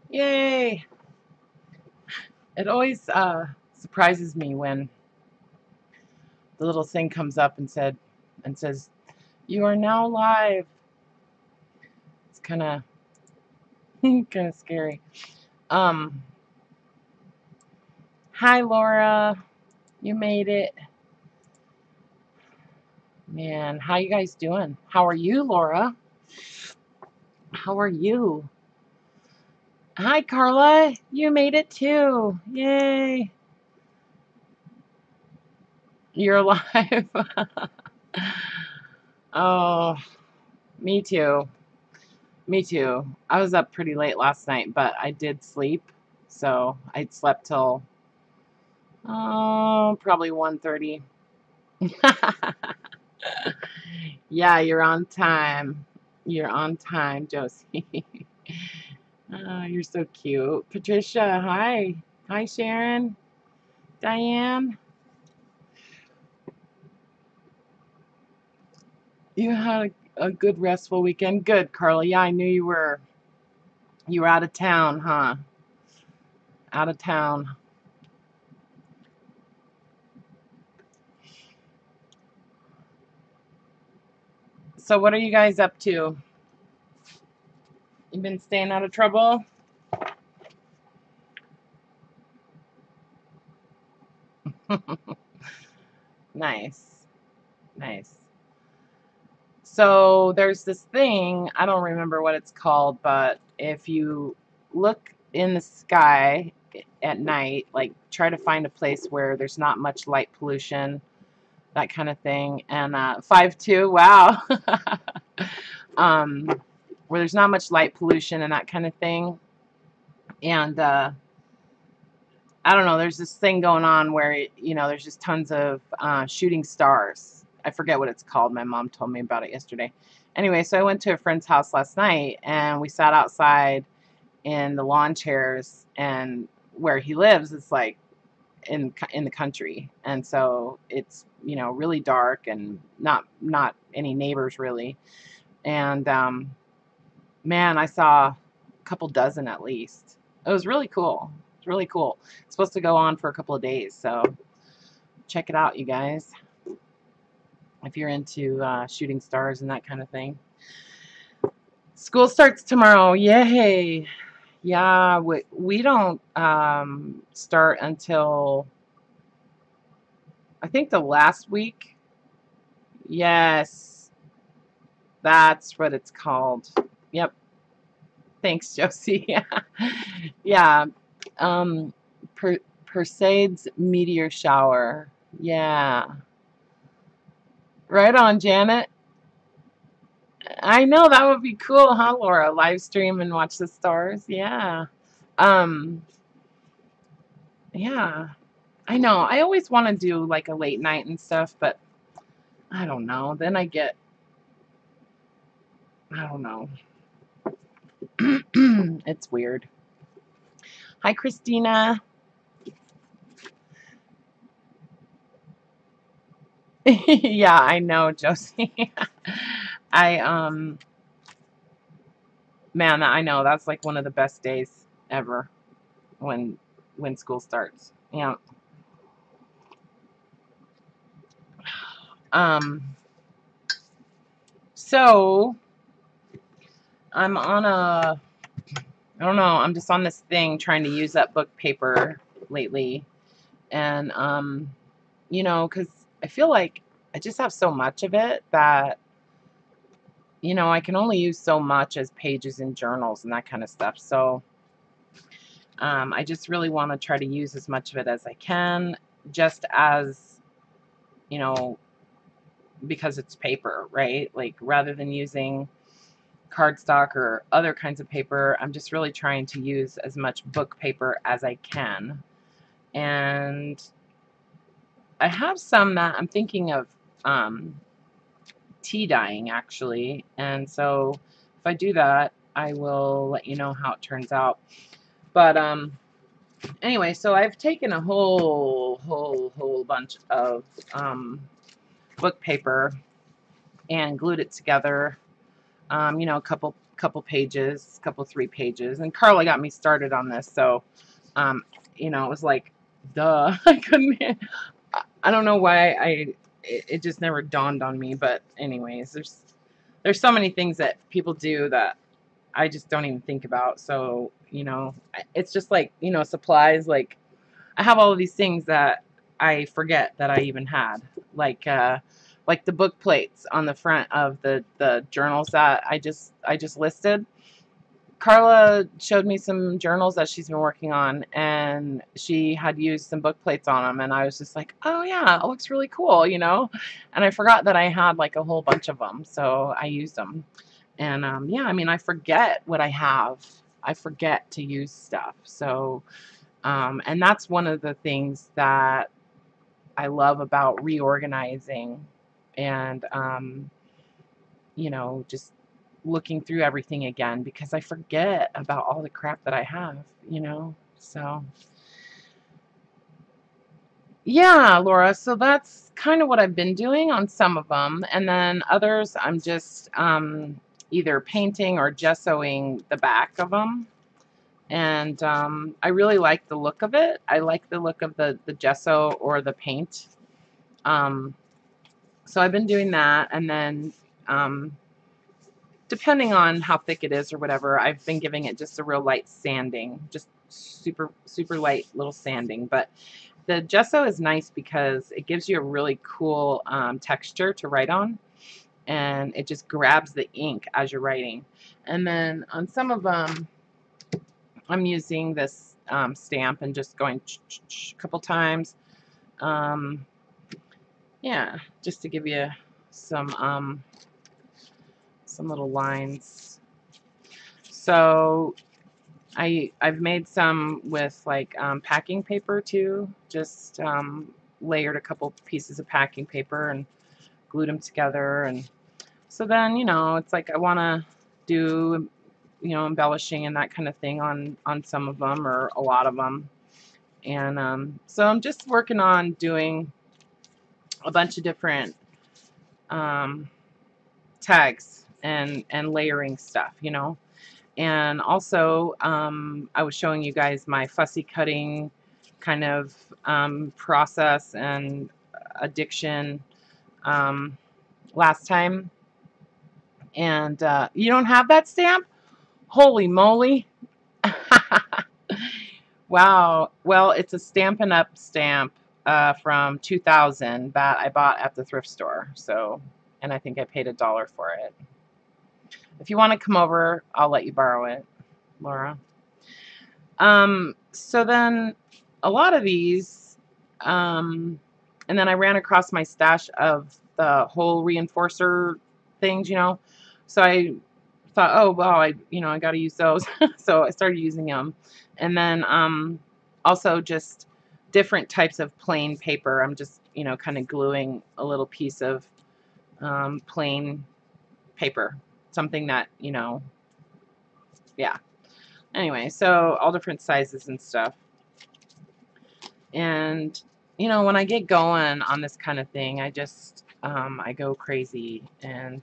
Yay! It always surprises me when the little thing comes up and says, "You are now live." It's kind of kind of scary. Um, Hi Laura, you made it. Man, how you guys doing? How are you, Laura? How are you? Hi Karla, you made it too. Yay! You're alive. Oh, me too. Me too. I was up pretty late last night, but I did sleep. So I slept till probably 1:30. Yeah, you're on time. You're on time, Josie. Oh, you're so cute. Patricia, hi. Hi, Sharon. Diane. You had a good restful weekend. Good, Carla. Yeah, I knew you were out of town, huh? Out of town. So what are you guys up to? You been staying out of trouble? Nice. Nice. So there's this thing, I don't remember what it's called, but if you look in the sky at night, like try to find a place where there's not much light pollution, that kind of thing. And 5'2", wow. um, where there's not much light pollution and that kind of thing. And I don't know, there's this thing going on where, there's just tons of shooting stars. I forget what it's called. My mom told me about it yesterday. Anyway, so I went to a friend's house last night and we sat outside in the lawn chairs, and where he lives is like in the country. And so it's, really dark and not any neighbors really. And man, I saw a couple dozen at least. It was really cool. It's really cool. It's supposed to go on for a couple of days, so check it out, you guys, if you're into shooting stars and that kind of thing. School starts tomorrow. Yay! Yeah, we don't start until I think the last week. Yes, that's what it's called. Yep. Thanks, Josie. Yeah. Um, per Perseids meteor shower. Yeah. Right on, Janet. I know that would be cool, huh, Laura? Live stream and watch the stars. Yeah. Um, yeah. I know. I always want to do like a late night and stuff, but I don't know. Then I don't know. It's weird. Hi, Christina. Yeah, I know, Josie. I man, I know that's like one of the best days ever when school starts. Yeah. Um so I'm on I don't know, I'm just on this thing trying to use up book paper lately. And cuz I feel like I just have so much of it that I can only use so much as pages in journals and that kind of stuff. So I just really want to try to use as much of it as I can, just as, you know, because it's paper, right? Like rather than using cardstock or other kinds of paper, I'm just really trying to use as much book paper as I can. And I have some that I'm thinking of tea dyeing actually. And so if I do that, I will let you know how it turns out. But anyway, so I've taken a whole bunch of book paper and glued it together you know, a couple pages, couple 3 pages. And Karla got me started on this, so you know, it was like, duh, I couldn't. I don't know why it just never dawned on me. But anyways, there's so many things that people do that I just don't even think about. So, you know, it's just like, you know, supplies. Like, I have all of these things that I forget that I even had, like the book plates on the front of the journals that I just listed. Karla showed me some journals that she's been working on, and she had used some book plates on them, and I was just like, oh yeah, it looks really cool, you know. And I forgot that I had like a whole bunch of them, so I used them. And yeah, I mean, I forget what I have. I forget to use stuff. So and that's one of the things that I love about reorganizing and you know, just looking through everything again, because I forget about all the crap that I have, you know. So yeah, Laura, so that's kind of what I've been doing on some of them, and then others I'm just either painting or gessoing the back of them. And I really like the look of it. I like the look of the gesso or the paint. So I've been doing that, and then depending on how thick it is or whatever, I've been giving it just a real light sanding, just super light little sanding. But the gesso is nice because it gives you a really cool texture to write on, and it just grabs the ink as you're writing. And then on some of them, I'm using this stamp and just going a couple times. Yeah, just to give you some little lines. So I've made some with like packing paper too. Just layered a couple pieces of packing paper and glued them together. And so then, you know, it's like I want to do, you know, embellishing and that kind of thing on some of them, or a lot of them. And so I'm just working on doing a bunch of different tags and layering stuff, you know. And also I was showing you guys my fussy cutting kind of process and addiction last time. And you don't have that stamp? Holy moly. Wow. Well, it's a Stampin' Up stamp from 2000 that I bought at the thrift store. So, and I think I paid $1 for it. If you want to come over, I'll let you borrow it, Laura. So then a lot of these, and then I ran across my stash of the whole reinforcer things, you know. So I thought, oh well, I got to use those. So I started using them. And then also just different types of plain paper. I'm just, you know, kind of gluing a little piece of plain paper, something that, you know, yeah. Anyway, so all different sizes and stuff. And, you know, when I get going on this kind of thing, I just, I go crazy. And,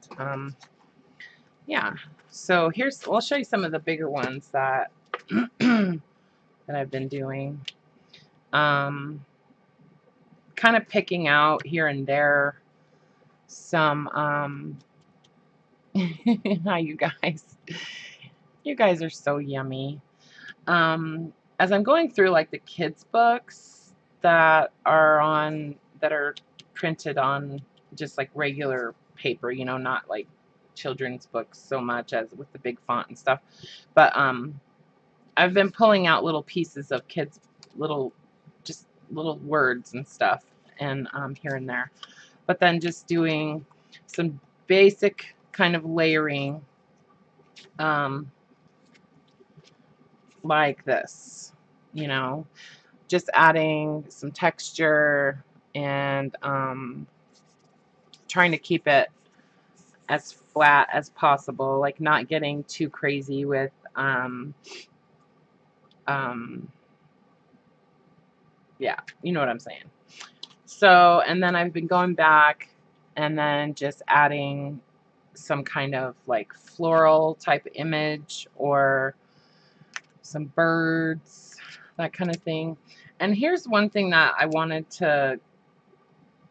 yeah. So I'll show you some of the bigger ones that, that I've been doing. Kind of picking out here and there some, hi, you guys. You guys are so yummy. As I'm going through like the kids books that are printed on just like regular paper, you know, not like children's books so much as with the big font and stuff. But I've been pulling out little pieces of kids, just little words and stuff, and here and there. But then just doing some basic kind of layering, like this, you know, just adding some texture and trying to keep it as flat as possible, like not getting too crazy with yeah, you know what I'm saying. So, and then I've been going back and then just adding some kind of like floral type image or some birds, that kind of thing. And here's one thing that I wanted to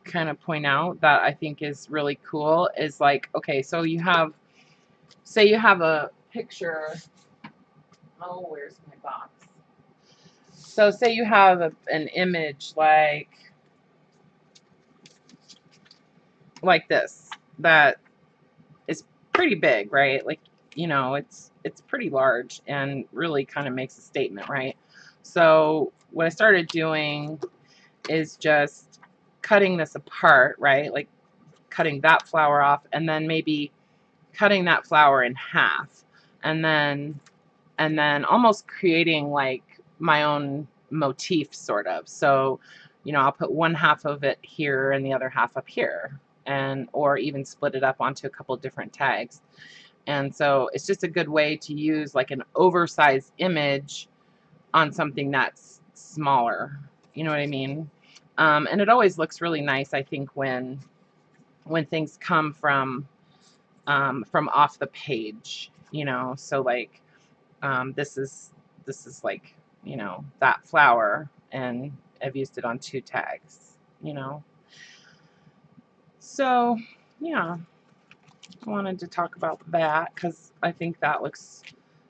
kind of point out that I think is really cool is like, okay, so you have, say you have a picture. Oh, where's my box? So say you have an image like this that is pretty big, right? Like, you know, it's pretty large and really kind of makes a statement, right? So what I started doing is just cutting this apart, right? Like cutting that flower off and then maybe cutting that flower in half and then almost creating like my own motif sort of. So, you know, I'll put one half of it here and the other half up here, and or even split it up onto a couple different tags. And so it's just a good way to use like an oversized image on something that's smaller. You know what I mean? And it always looks really nice, I think, when things come from off the page. You know, so like this is like, you know, that flower, and I've used it on 2 tags. You know, so yeah. I wanted to talk about that because I think that looks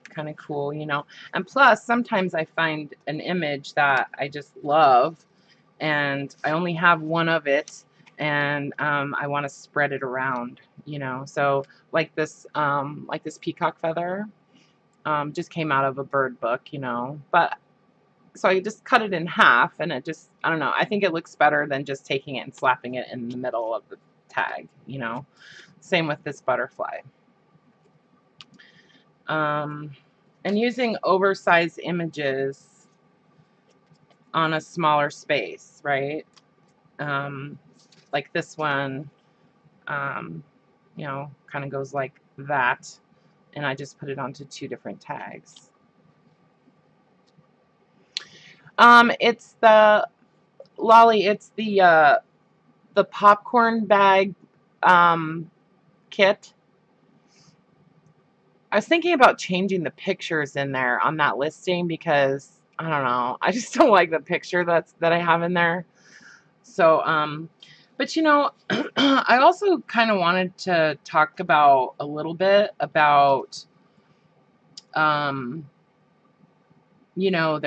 kind of cool, you know. And plus, sometimes I find an image that I just love, and I only have one of it, and I want to spread it around, you know. So like this peacock feather just came out of a bird book, you know. But so I just cut it in half, and it just, I don't know, I think it looks better than just taking it and slapping it in the middle of the tag, you know. Same with this butterfly. And using oversized images on a smaller space, right? Like this one, you know, kind of goes like that, and I just put it onto 2 different tags. It's the Lolly. It's the popcorn bag kit. I was thinking about changing the pictures in there on that listing because I don't know, I just don't like the picture that I have in there. So but you know, I also kind of wanted to talk about a little bit about you know,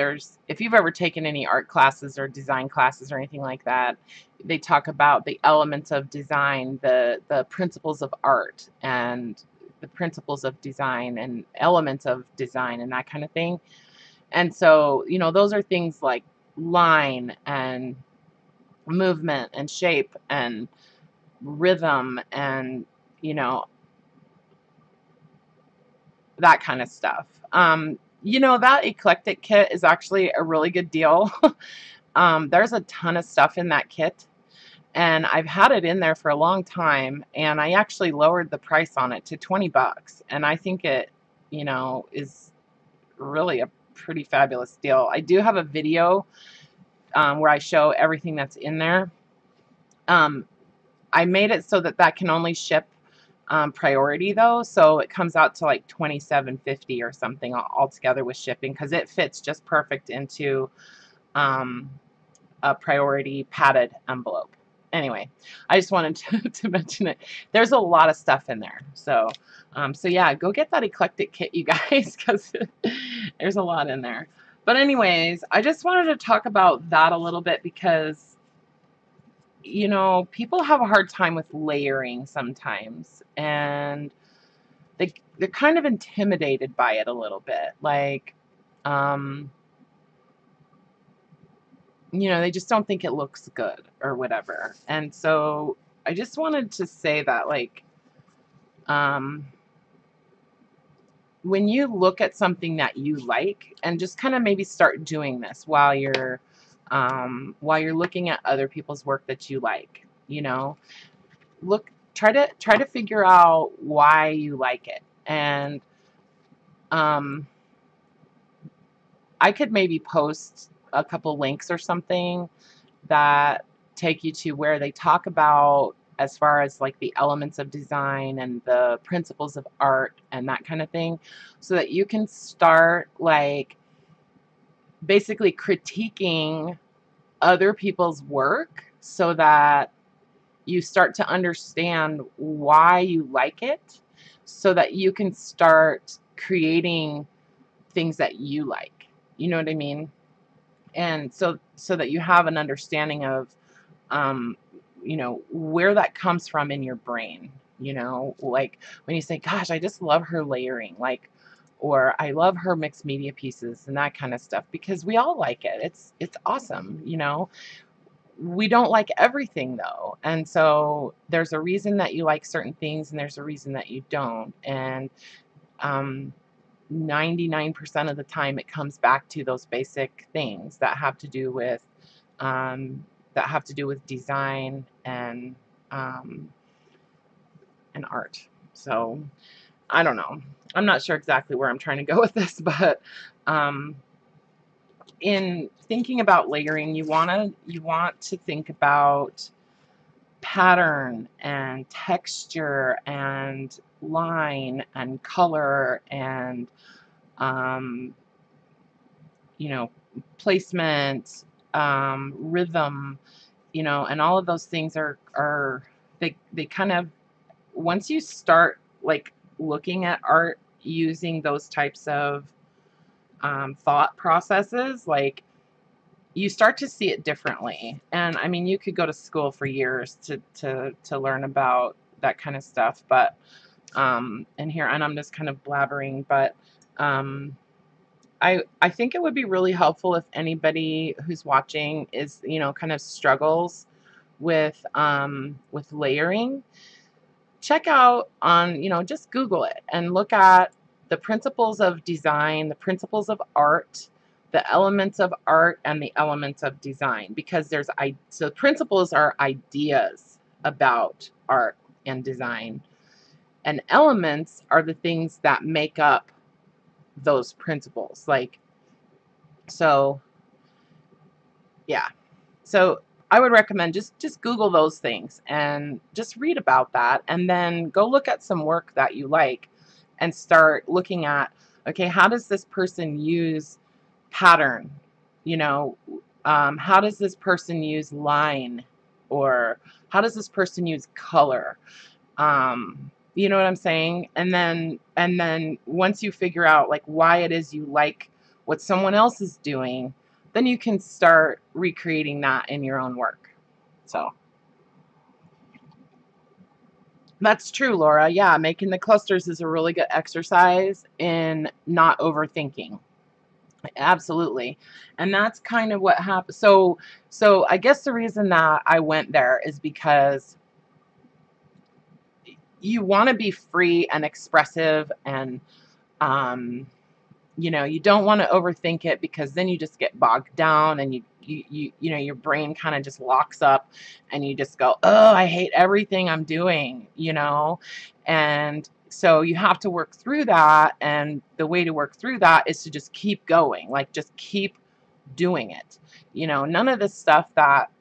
if you've ever taken any art classes or design classes or anything like that, they talk about the elements of design, the principles of art, and the principles of design and elements of design and that kind of thing. And so, you know, those are things like line and movement and shape and rhythm and, you know, that kind of stuff. You know, that eclectic kit is actually a really good deal. There's a ton of stuff in that kit, and I've had it in there for a long time, and I actually lowered the price on it to 20 bucks, and I think it, you know, is really a pretty fabulous deal. I do have a video where I show everything that's in there. I made it so that can only ship priority though, so it comes out to like $27.50 or something altogether with shipping, because it fits just perfect into a priority padded envelope. Anyway, I just wanted to mention it. There's a lot of stuff in there, so so yeah, go get that eclectic kit, you guys, because there's a lot in there. But anyways, I just wanted to talk about that a little bit because, you know, people have a hard time with layering sometimes, and they're kind of intimidated by it a little bit. Like, you know, they just don't think it looks good or whatever. And so I just wanted to say that, like, when you look at something that you like, and just kind of maybe start doing this while you're looking at other people's work that you like, you know, try to figure out why you like it. And I could maybe post a couple links or something that take you to where they talk about as far as like the elements of design and the principles of art and that kind of thing, so that you can start like basically critiquing other people's work, so that you start to understand why you like it, so that you can start creating things that you like. You know what I mean? And so that you have an understanding of you know, where that comes from in your brain. You know, like when you say, gosh, I just love her layering, like, or I love her mixed media pieces and that kind of stuff, because we all like it. It's awesome, you know. We don't like everything though. And so there's a reason that you like certain things and there's a reason that you don't. And 99% of the time it comes back to those basic things that have to do with design and art. So I don't know. I'm not sure exactly where I'm trying to go with this, but in thinking about layering, you want to think about pattern and texture and line and color and you know, placement, rhythm, you know, and all of those things are they kind of, once you start like looking at art using those types of thought processes, like you start to see it differently. And I mean, you could go to school for years to learn about that kind of stuff, but and I'm just kind of blabbering, but I think it would be really helpful if anybody who's watching is, you know, kind of struggles with layering. Check out on, you know, just Google it and look at the principles of design, the principles of art, the elements of art, and the elements of design, because so principles are ideas about art and design, and elements are the things that make up those principles. Like, so yeah. So I would recommend just Google those things and just read about that, and then go look at some work that you like and start looking at, okay, how does this person use pattern? You know, how does this person use line? Or how does this person use color? You know what I'm saying? And then once you figure out like why it is you like what someone else is doing, then you can start recreating that in your own work. So that's true, Laura. Yeah, making the clusters is a really good exercise in not overthinking. Absolutely. And that's kind of what happened. So I guess the reason that I went there is because you want to be free and expressive, and you know, you don't want to overthink it, because then you just get bogged down and you know, your brain kind of just locks up and you just go, oh, I hate everything I'm doing, you know. And so you have to work through that, and the way to work through that is to just keep going, like just keep doing it. You know, none of this stuff that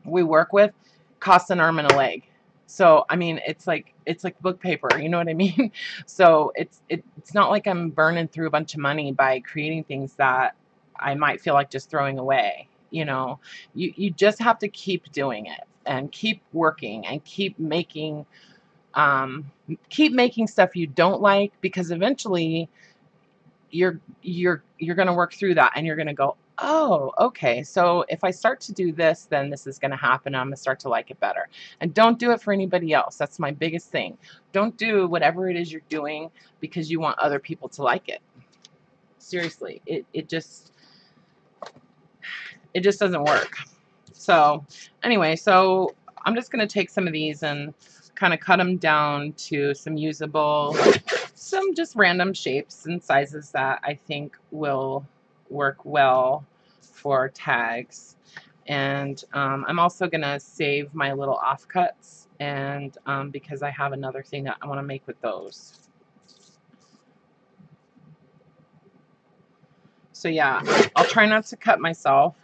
we work with costs an arm and a leg. So I mean, it's like book paper, you know what I mean? So it's not like I'm burning through a bunch of money by creating things that I might feel like just throwing away. You know, you just have to keep doing it and keep working and keep making stuff you don't like, because eventually you're going to work through that, and you're going to go, oh, okay, so if I start to do this, then this is going to happen. I'm going to start to like it better. And don't do it for anybody else. That's my biggest thing. Don't do whatever it is you're doing because you want other people to like it. Seriously, it just doesn't work. So anyway, so I'm just going to take some of these and kind of cut them down to some usable, some just random shapes and sizes that I think will work well for tags. And I'm also going to save my little offcuts, and because I have another thing that I want to make with those. So yeah, I'll try not to cut myself.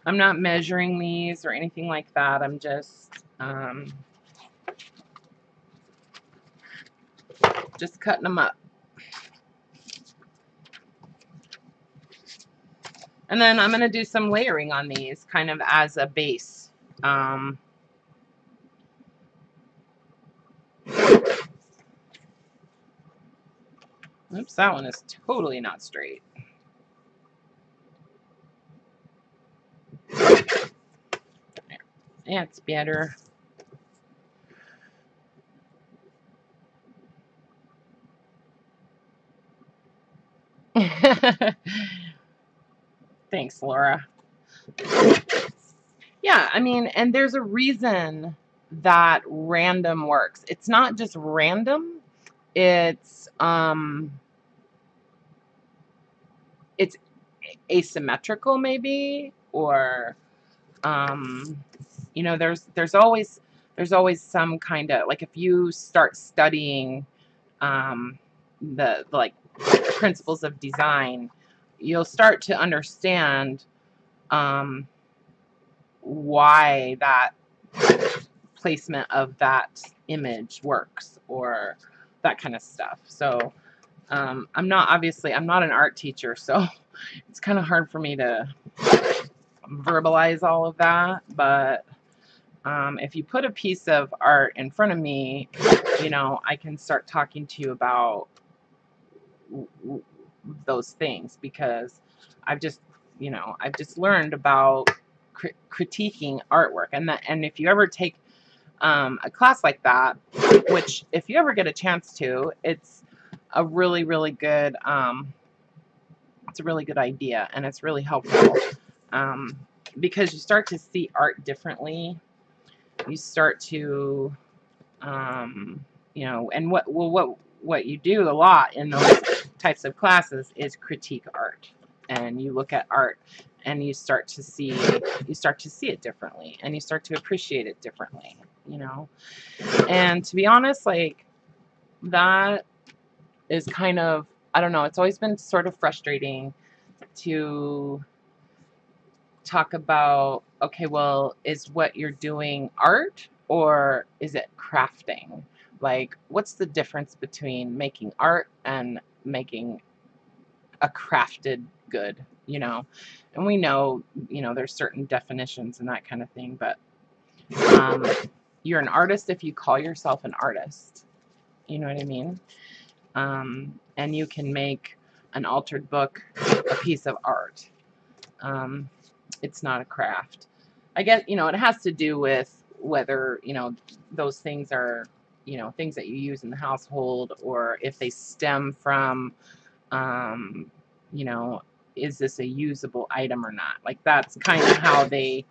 I'm not measuring these or anything like that. I'm just cutting them up. And then I'm going to do some layering on these kind of as a base. Oops, that one is totally not straight. That's better. Thanks, Laura. Yeah, I mean, and there's a reason that random works. It's not just random. It's asymmetrical maybe, or you know, there's always some kind of, like, if you start studying the like principles of design, you'll start to understand why that placement of that image works, or that kind of stuff. So I'm not an art teacher, so it's kind of hard for me to verbalize all of that, but if you put a piece of art in front of me, you know, I can start talking to you about those things, because I've just learned about critiquing artwork. And if you ever take a class like that, which if you ever get a chance to, it's a really good idea, and it's really helpful, because you start to see art differently. You start to you know, and what you do a lot in those types of classes is critique art, and you look at art and you start to see it differently, and you start to appreciate it differently, you know. And to be honest, like, that is kind of, I don't know, it's always been sort of frustrating to talk about, okay, well, is what you're doing art or is it crafting? Like, what's the difference between making art and making a crafted good, you know? And we know, you know, there's certain definitions and that kind of thing, but you're an artist if you call yourself an artist. You know what I mean? And you can make an altered book a piece of art. It's not a craft. I guess, you know, it has to do with whether, you know, those things are, you know, things that you use in the household, or if they stem from, you know, is this a usable item or not? Like, that's kind of how they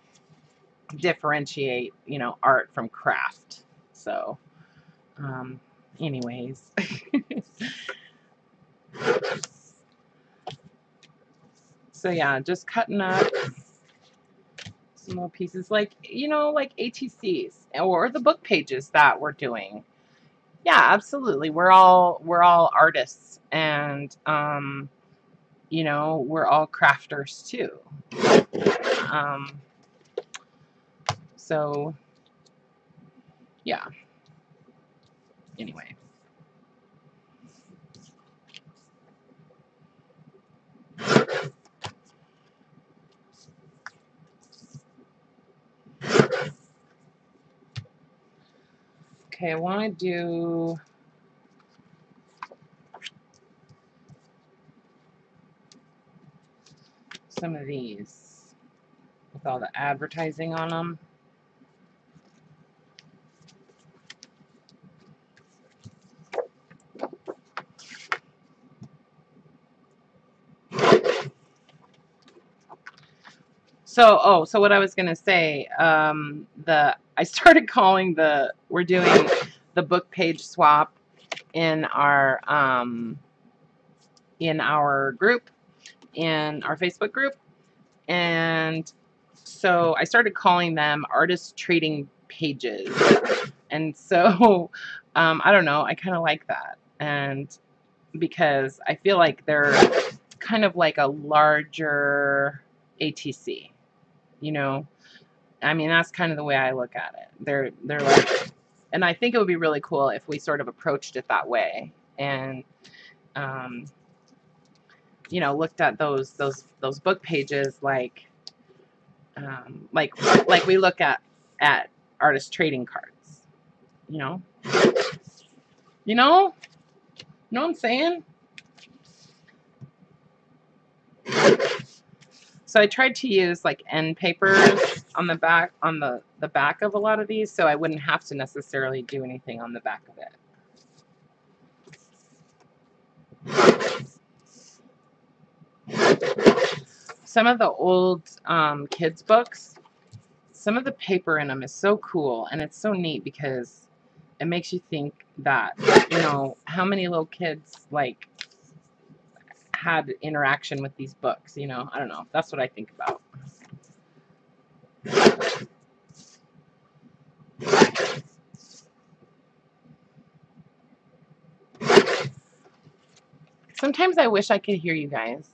differentiate, you know, art from craft. So, anyways. So yeah, just cutting up some little pieces, like, you know, like ATCs or the book pages that we're doing. Yeah, absolutely. We're all artists, and you know, we're all crafters too. So yeah. Anyway. Okay, I want to do some of these with all the advertising on them. So, so what I was going to say, I started calling we're doing the book page swap in our group, in our Facebook group. And so I started calling them artist trading pages. And so, I don't know, I kind of like that. And because I feel like they're kind of like a larger ATC. you know. I mean, that's kind of the way I look at it. They're like, and I think it would be really cool if we sort of approached it that way, and you know, looked at those book pages like we look at artist trading cards, you know. You know what I'm saying? So I tried to use like end papers on the back, on the back of a lot of these, so I wouldn't have to necessarily do anything on the back of it. Some of the old kids books, some of the paper in them is so cool, and it's so neat because it makes you think that, you know, how many little kids like had interaction with these books, you know. I don't know. That's what I think about. Sometimes I wish I could hear you guys.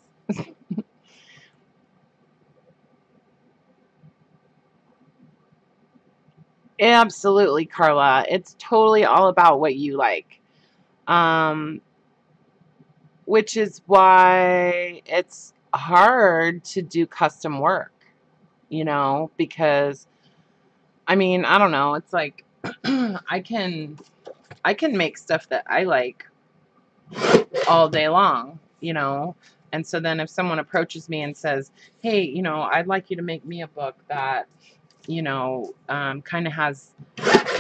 Absolutely, Karla. It's totally all about what you like. Um, which is why it's hard to do custom work, you know, because I mean, I don't know, it's like I can make stuff that I like all day long, you know. And so then if someone approaches me and says, hey, you know, I'd like you to make me a book that, you know, kind of has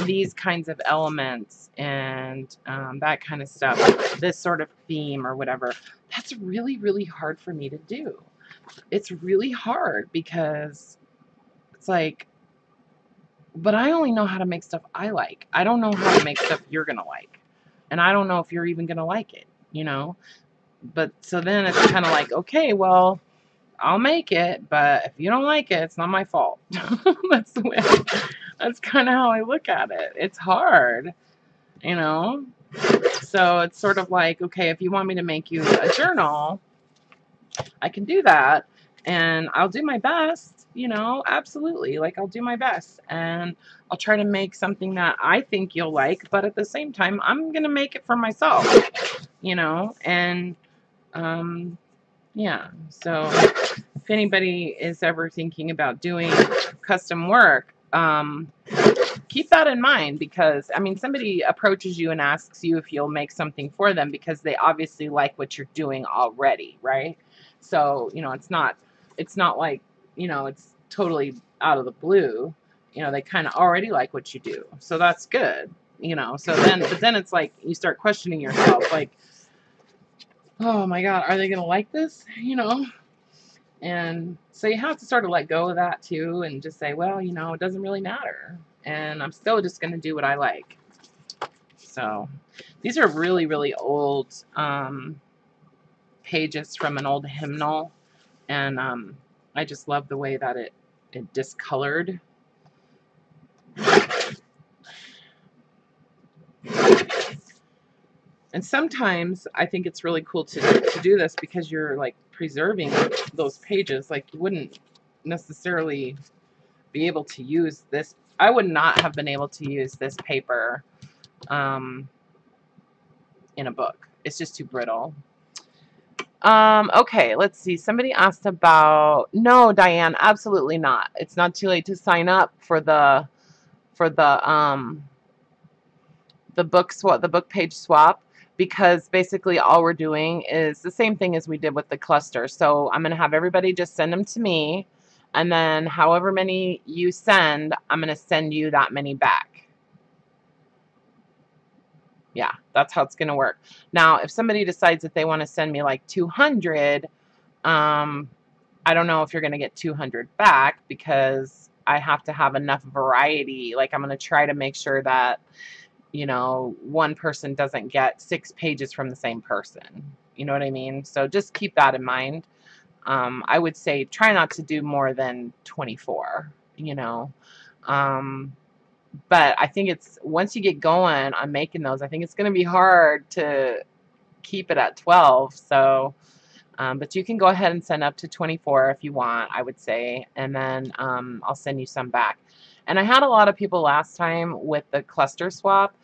these kinds of elements and that kind of stuff, this sort of theme or whatever, that's really, really hard for me to do. It's really hard because it's like, but I only know how to make stuff I like. I don't know how to make stuff you're going to like. And I don't know if you're even going to like it, you know? But so then it's kind of like, okay, well, I'll make it, but if you don't like it, it's not my fault. That's the way, that's kind of how I look at it. It's hard, you know? So it's sort of like, okay, if you want me to make you a journal, I can do that. And I'll do my best, you know, absolutely. Like, I'll do my best. And I'll try to make something that I think you'll like, but at the same time, I'm going to make it for myself, you know? And, yeah. So if anybody is ever thinking about doing custom work, keep that in mind, because I mean, somebody approaches you and asks you if you'll make something for them because they obviously like what you're doing already, right? So, you know, it's not like, you know, it's totally out of the blue. You know, they kind of already like what you do. So that's good, you know. So then, but then it's like you start questioning yourself, like, oh my God, are they going to like this? You know? And so you have to sort of let go of that too and just say, well, you know, it doesn't really matter. And I'm still just going to do what I like. So these are really, really old pages from an old hymnal. And I just love the way that it discolored. And sometimes I think it's really cool to do this because you're like preserving those pages. Like, you wouldn't necessarily be able to use this. I would not have been able to use this paper in a book. It's just too brittle. Okay, let's see. Somebody asked about, no, Diane, absolutely not. It's not too late to sign up for the book page swap, because basically all we're doing is the same thing as we did with the cluster. So I'm going to have everybody just send them to me, and then however many you send, I'm going to send you that many back. Yeah, that's how it's going to work. Now, if somebody decides that they want to send me like 200, I don't know if you're going to get 200 back, because I have to have enough variety. Like, I'm going to try to make sure that, you know, one person doesn't get 6 pages from the same person. You know what I mean? So just keep that in mind. I would say try not to do more than 24, you know. But I think it's, once you get going on making those, I think it's going to be hard to keep it at 12. So But you can go ahead and send up to 24 if you want, I would say, and then I'll send you some back. And I had a lot of people last time with the cluster swap,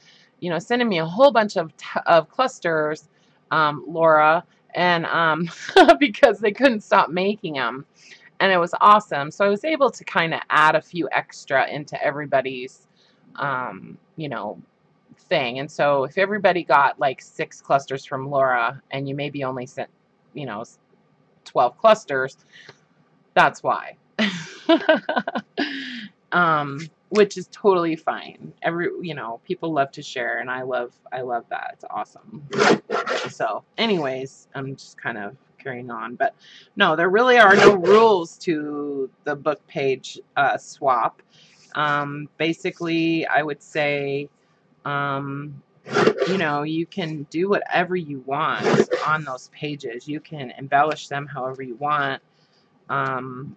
you know, sending me a whole bunch of clusters, Laura, and because they couldn't stop making them. And it was awesome. So I was able to kind of add a few extra into everybody's, you know, thing. And so if everybody got like 6 clusters from Laura and you maybe only sent, you know, 12 clusters, that's why. Which is totally fine. You know, people love to share, and I love that. It's awesome. So anyways, I'm just kind of carrying on, but no, there really are no rules to the book page swap. Basically, I would say, you know, you can do whatever you want on those pages. You can embellish them however you want. And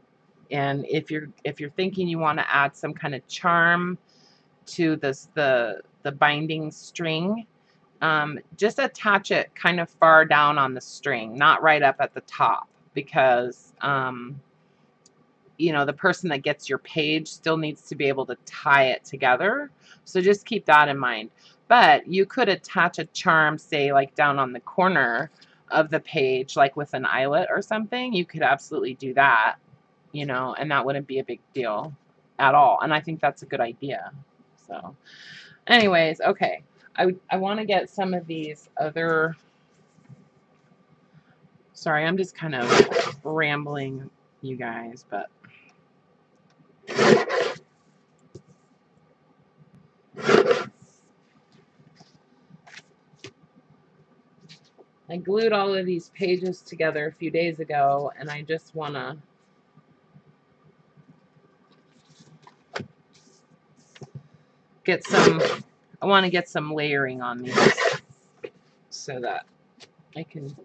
if you're thinking you want to add some kind of charm to the binding string, just attach it kind of far down on the string, not right up at the top, because you know, the person that gets your page still needs to be able to tie it together. So just keep that in mind. But you could attach a charm, say like down on the corner of the page, like with an eyelet or something. You could absolutely do that, you know, and that wouldn't be a big deal at all. And I think that's a good idea. So anyways, okay. I want to get some of these other, sorry, I'm just kind of rambling, you guys, but I glued all of these pages together a few days ago, and I just want to get some, I want to get some layering on these so that I can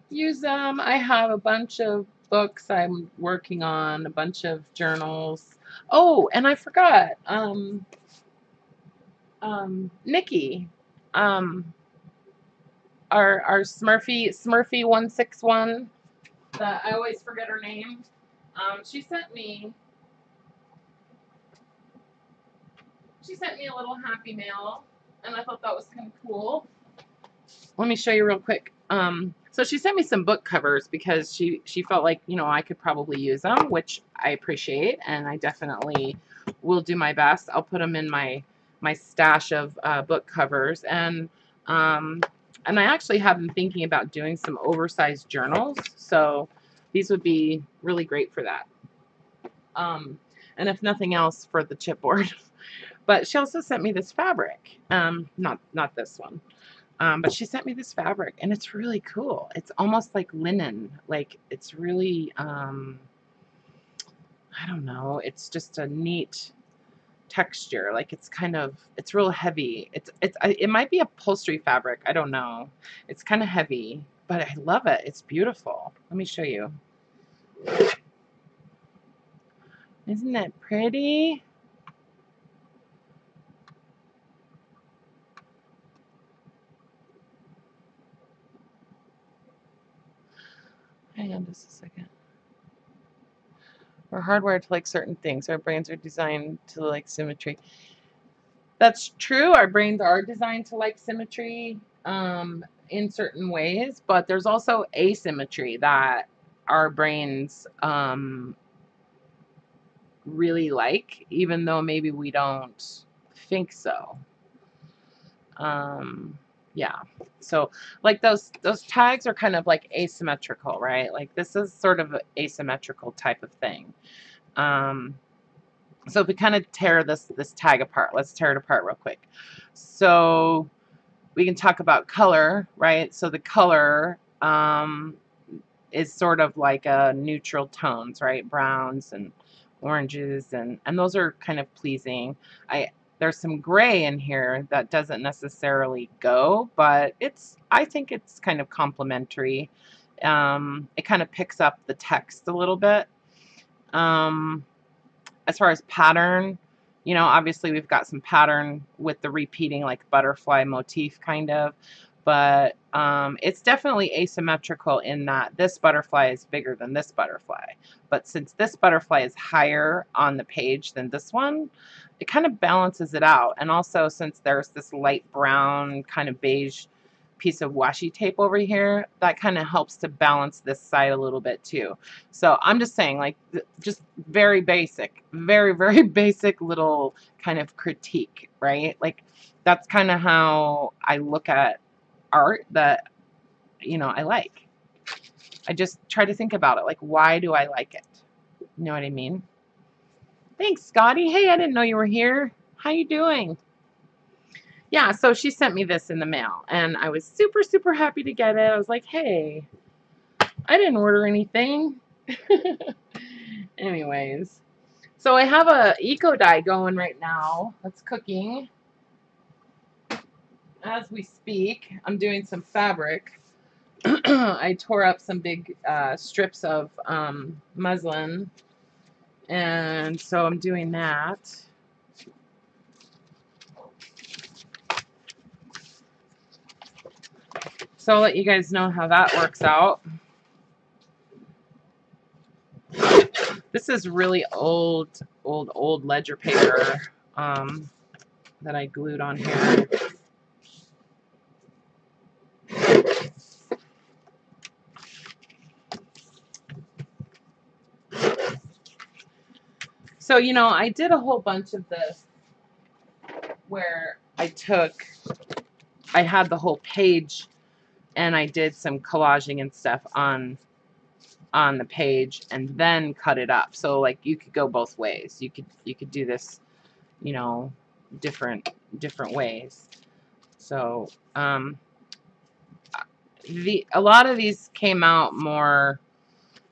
use them. I have a bunch of books I'm working on, a bunch of journals. Oh, and I forgot, Nikki, our Smurfy 161, that I always forget her name. She sent me a little happy mail, and I thought that was kind of cool. Let me show you real quick. So she sent me some book covers because she felt like, you know, I could probably use them, which I appreciate, and I definitely will do my best. I'll put them in my stash of book covers, and I actually have been thinking about doing some oversized journals, so these would be really great for that. And if nothing else, for the chipboard. But she also sent me this fabric. Not this one. But she sent me this fabric, and it's really cool. It's almost like linen. Like, it's really, I don't know. It's just a neat texture. Like, it's kind of, it's real heavy. It might be upholstery fabric. I don't know. It's kind of heavy, but I love it. It's beautiful. Let me show you. Isn't it pretty? Hang on just a second. We're hardwired to like certain things. Our brains are designed to like symmetry. That's true. Our brains are designed to like symmetry in certain ways, but there's also asymmetry that our brains really like, even though maybe we don't think so. Yeah, so like those tags are kind of like asymmetrical, right? Like this is sort of an asymmetrical type of thing. So if we kind of tear this tag apart, let's tear it apart real quick. So we can talk about color, right? So the color is sort of like neutral tones, right? Browns and oranges, and those are kind of pleasing. There's some gray in here that doesn't necessarily go, but I think it's kind of complementary. It kind of picks up the text a little bit. As far as pattern, you know, obviously we've got some pattern with the repeating like butterfly motif kind of, but it's definitely asymmetrical in that this butterfly is bigger than this butterfly. But since this butterfly is higher on the page than this one, it kind of balances it out. And also, since there's this light brown kind of beige piece of washi tape over here, that kind of helps to balance this side a little bit too. So I'm just saying, like, just very basic, very basic little kind of critique, right? Like, that's kind of how I look at art that, you know, I like. I just try to think about it, like, why do I like it? You know what I mean? Thanks, Scotty. Hey, I didn't know you were here. How you doing? Yeah, so she sent me this in the mail, and I was super happy to get it. I was like, hey, I didn't order anything. Anyways, so I have a eco dye going right now. That's cooking as we speak. I'm doing some fabric. I tore up some big strips of muslin, and so I'm doing that. So I'll let you guys know how that works out. This is really old ledger paper that I glued on here. So, you know, I did a whole bunch of this where I had the whole page and I did some collaging and stuff on the page and then cut it up. So like you could go both ways. You could do this, you know, different ways. So a lot of these came out more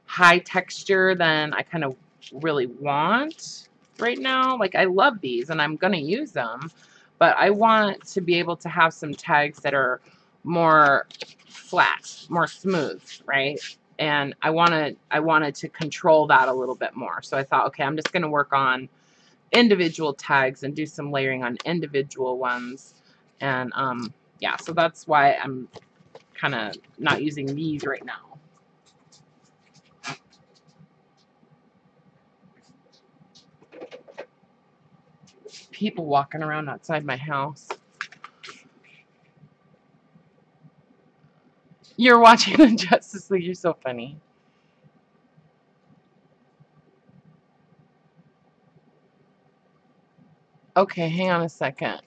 high texture than I kind of really want right now. Like, I love these and I'm gonna use them, but I want to be able to have some tags that are more flat, more smooth, right? And I wanted to control that a little bit more. So I thought, okay, I'm just gonna work on individual tags and do some layering on individual ones. And yeah, so that's why I'm kind of not using these right now. People walking around outside my house. You're watching the Justice League. You're so funny. Okay, hang on a second.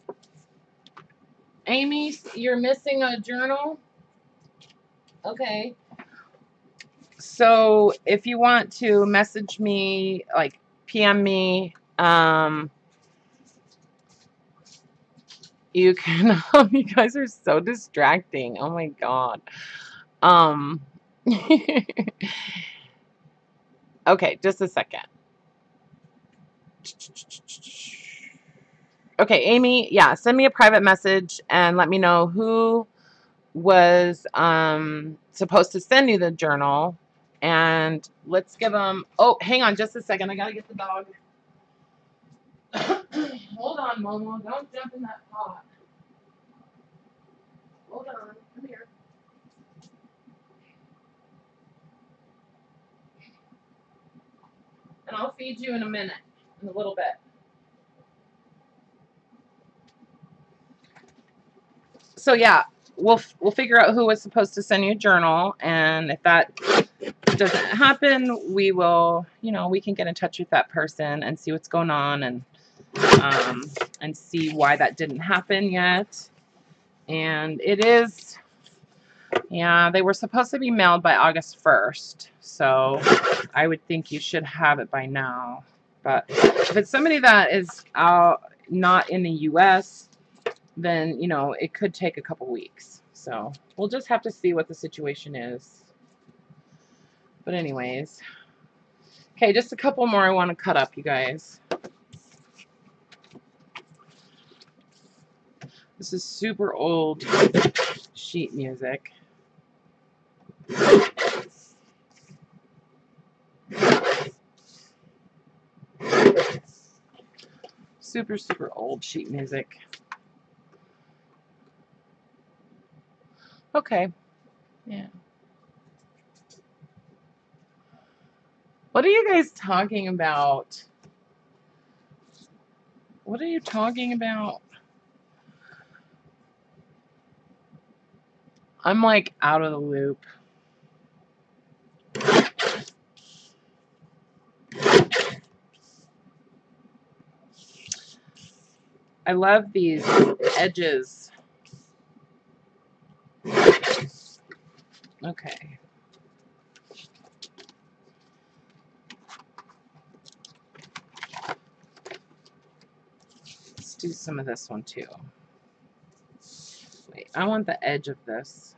Amy, you're missing a journal? Okay. So if you want to message me, like PM me, you can. You guys are so distracting. Oh my god. Okay, just a second. Okay, Amy, yeah, send me a private message and let me know who was supposed to send you the journal, and let's give them. Oh, hang on just a second. I gotta get the dog. Hold on, Momo. Don't jump in that pot. Hold on. Come here. And I'll feed you in a minute, in a little bit. So yeah, we'll figure out who was supposed to send you a journal, and if that doesn't happen, we will, you know, we can get in touch with that person and see what's going on, and see why that didn't happen yet. And it is, yeah, they were supposed to be mailed by August 1st, so I would think you should have it by now. But if it's somebody that is out not in the US, then, you know, it could take a couple weeks. So we'll just have to see what the situation is. But anyways, okay, just a couple more I want to cut up, you guys. This is super old sheet music. Super old sheet music. Okay. Yeah. What are you guys talking about? What are you talking about? I'm like out of the loop. I love these edges. Okay. Let's do some of this one too. Wait, I want the edge of this.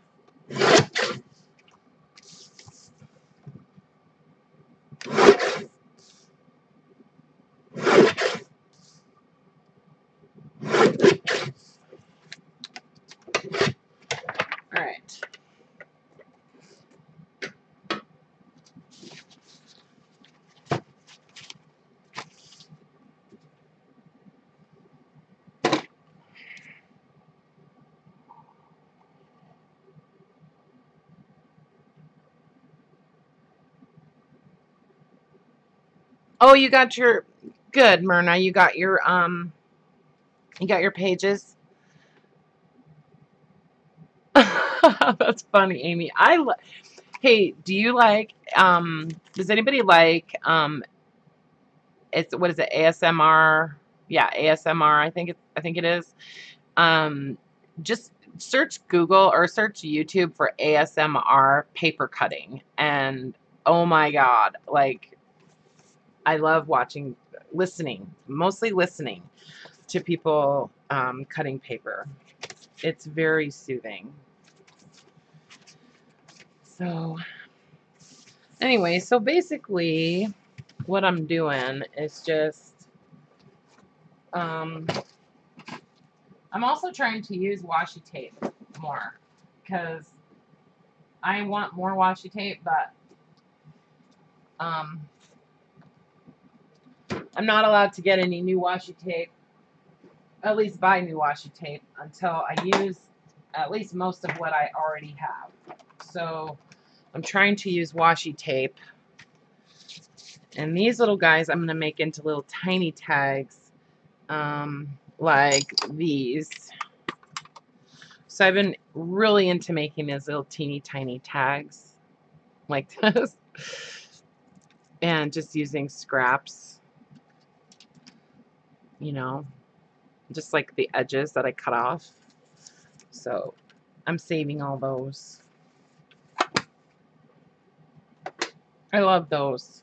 All right. Oh, you got your good, Myrna. You got your pages. That's funny, Amy. Hey, do you like does anybody like it's what is it, ASMR? Yeah, ASMR. I think it is. Just search Google or search YouTube for ASMR paper cutting, and oh my god, like I love listening, mostly listening to people cutting paper. It's very soothing. So anyway, so basically what I'm doing is just I'm also trying to use washi tape more because I want more washi tape, but I'm not allowed to get any new washi tape, at least buy new washi tape, until I use at least most of what I already have. So I'm trying to use washi tape. And these little guys I'm going to make into little tiny tags like these. So I've been really into making these little teeny tiny tags like this. And just using scraps, you know, just like the edges that I cut off. So I'm saving all those. I love those.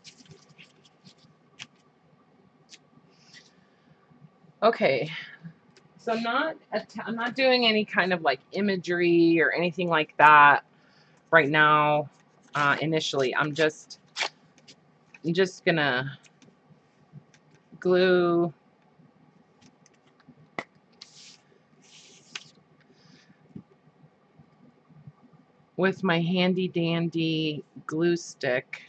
Okay, so I'm not doing any kind of like imagery or anything like that right now. Initially, I'm just gonna glue with my handy dandy glue stick.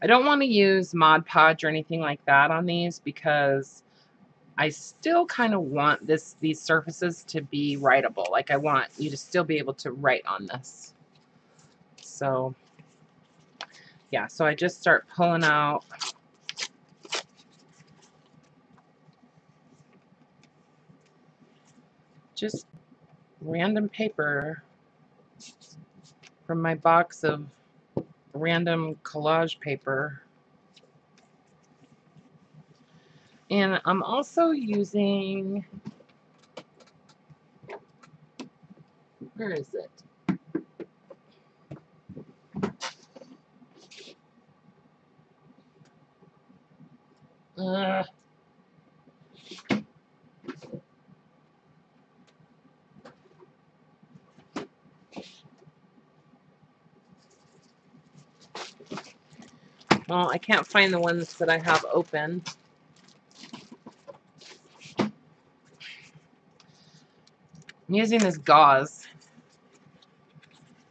I don't want to use Mod Podge or anything like that on these because I still kind of want these surfaces to be writable. Like I want you to still be able to write on this. So yeah, so I just start pulling out just random paper from my box of random collage paper. And I'm also using, where is it? Well, I can't find the ones that I have open. I'm using this gauze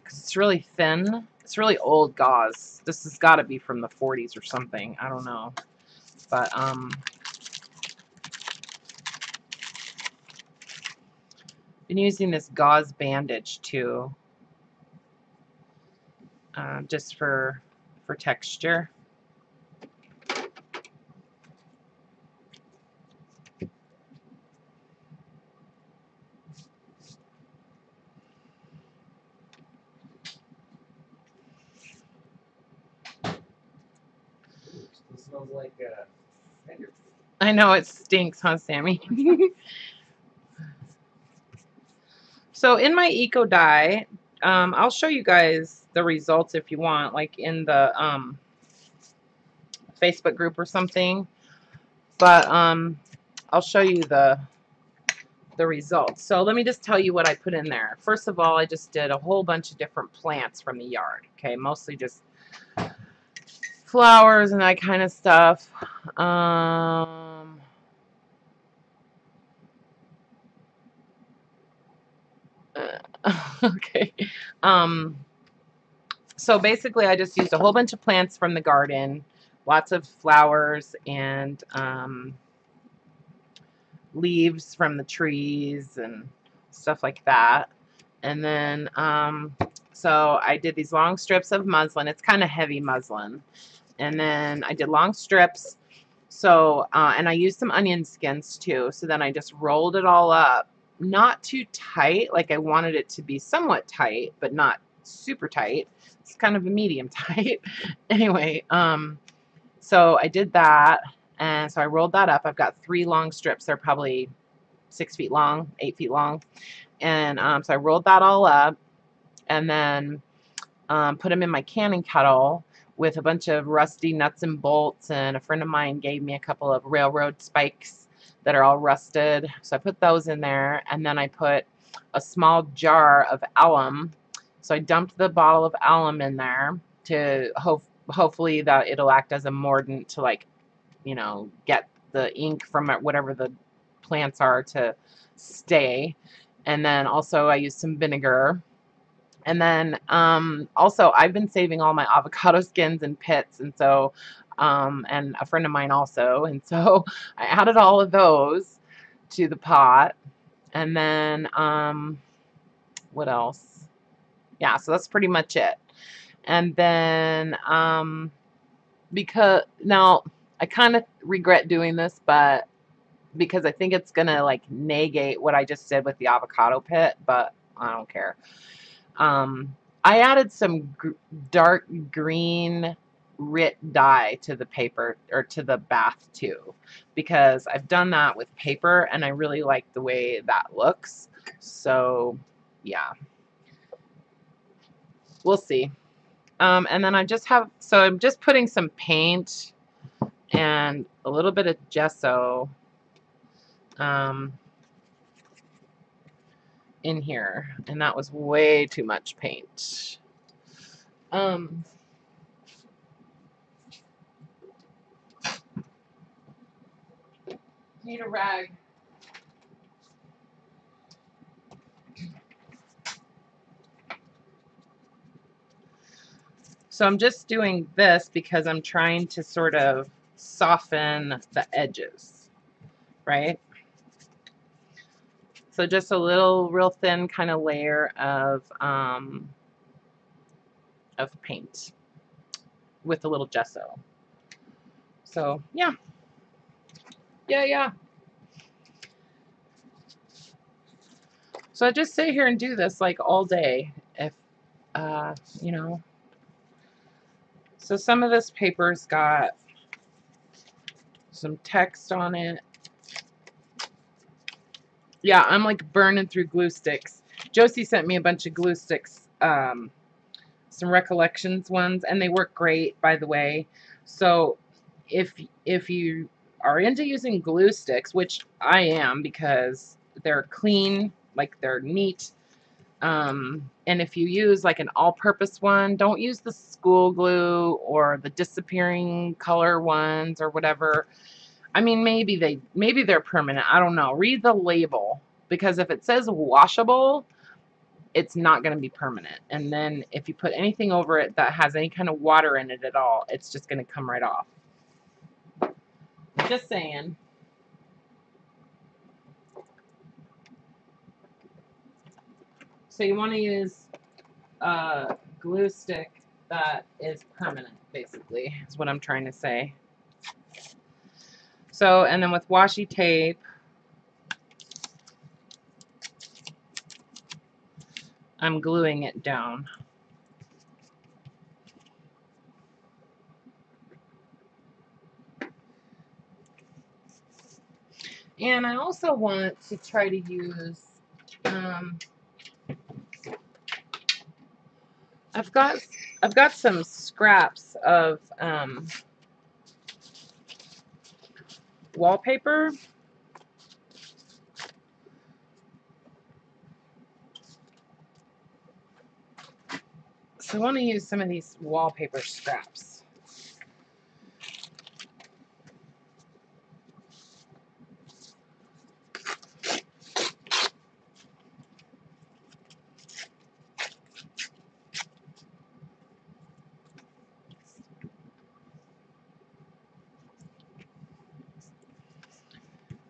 because it's really thin. It's really old gauze. This has got to be from the 40s or something. I don't know. But been using this gauze bandage too. just for texture. It smells like finger food. I know it stinks, huh, Sammy? So in my eco dye, I'll show you guys the results if you want, like in the Facebook group or something. But I'll show you the results. So let me just tell you what I put in there. First of all, I just did a whole bunch of different plants from the yard. Okay, mostly just flowers and that kind of stuff. Okay. So basically, I just used a whole bunch of plants from the garden, lots of flowers and leaves from the trees and stuff like that. And then, so I did these long strips of muslin. It's kind of heavy muslin. And then I did long strips. So, and I used some onion skins too. So then I just rolled it all up, not too tight. Like I wanted it to be somewhat tight, but not super tight. It's kind of a medium tight. Anyway, so I did that. And so I rolled that up. I've got 3 long strips. They're probably 6 feet long, 8 feet long. And so I rolled that all up and then put them in my canning kettle with a bunch of rusty nuts and bolts. And a friend of mine gave me a couple of railroad spikes that are all rusted. So I put those in there. And then I put a small jar of alum. So I dumped the bottle of alum in there to hopefully that it'll act as a mordant to, like, you know, get the ink from whatever the plants are to stay. And then also I used some vinegar. And then also I've been saving all my avocado skins and pits, and so and a friend of mine also, and so I added all of those to the pot. And then what else? Yeah, so that's pretty much it. And then because now I kind of regret doing this, but because I think it's gonna like negate what I just did with the avocado pit, but I don't care. I added some dark green RIT dye to the paper, or to the bath too, because I've done that with paper and I really like the way that looks. So yeah, we'll see. And then I just have, so I'm just putting some paint and a little bit of gesso in here, and that was way too much paint. Need a rag. So I'm just doing this because I'm trying to sort of soften the edges, right? So just a little real thin kind of layer of paint with a little gesso. So yeah. So I just sit here and do this like all day, if you know. So some of this paper's got some text on it. Yeah, I'm like burning through glue sticks. Josie sent me a bunch of glue sticks, some Recollections ones, and they work great, by the way. So if you are into using glue sticks, which I am because they're clean, like they're neat, and if you use like an all-purpose one, don't use the school glue or the disappearing color ones or whatever. I mean, maybe they're permanent. I don't know. Read the label, because if it says washable, it's not going to be permanent. And then if you put anything over it that has any kind of water in it at all, it's just going to come right off. Just saying. So you want to use a glue stick that is permanent, basically, is what I'm trying to say. So, and then with washi tape, I'm gluing it down. And I also want to try to use, I've got some scraps of wallpaper. So I want to use some of these wallpaper scraps.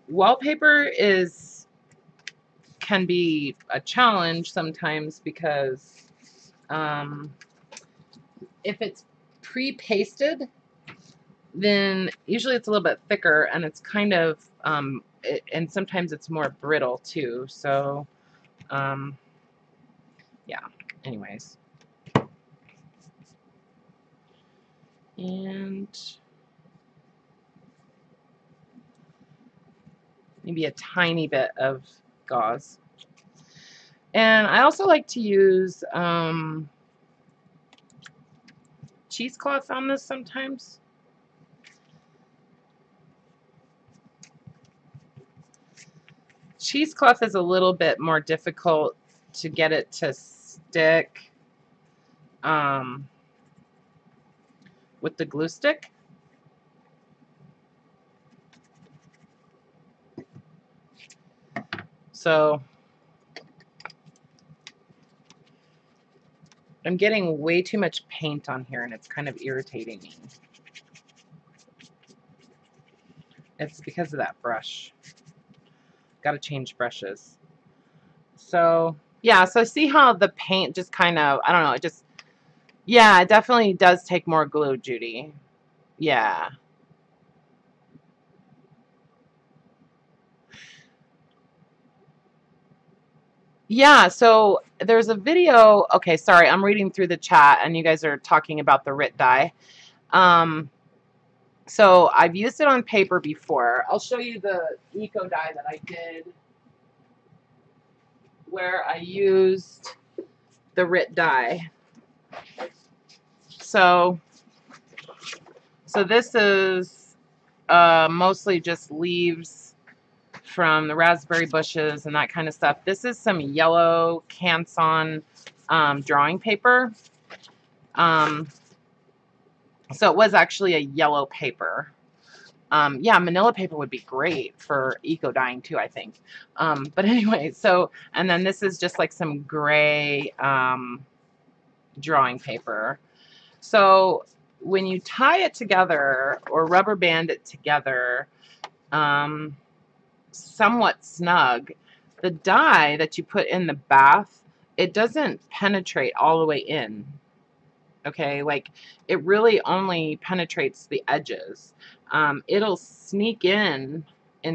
Wallpaper can be a challenge sometimes because if it's pre-pasted, then usually it's a little bit thicker and it's kind of and sometimes it's more brittle too. So yeah, anyways. And maybe a tiny bit of gauze. And I also like to use cheesecloth on this sometimes. Cheesecloth is a little bit more difficult to get it to stick with the glue stick. So I'm getting way too much paint on here and it's kind of irritating me. It's because of that brush. Got to change brushes. So yeah, so see how the paint just kind of, I don't know, it just, yeah, it definitely does take more glue, Judy. Yeah. Yeah, so there's a video, okay, sorry, I'm reading through the chat and you guys are talking about the RIT dye. So I've used it on paper before. I'll show you the eco dye that I did where I used the RIT dye. So this is mostly just leaves from the raspberry bushes and that kind of stuff. This is some yellow Canson drawing paper. So it was actually a yellow paper. Yeah, manila paper would be great for eco dyeing too, I think. But anyway, so, and then this is just like some gray drawing paper. So when you tie it together or rubber band it together somewhat snug, the dye that you put in the bath, it doesn't penetrate all the way in. Okay, like it really only penetrates the edges. It'll sneak in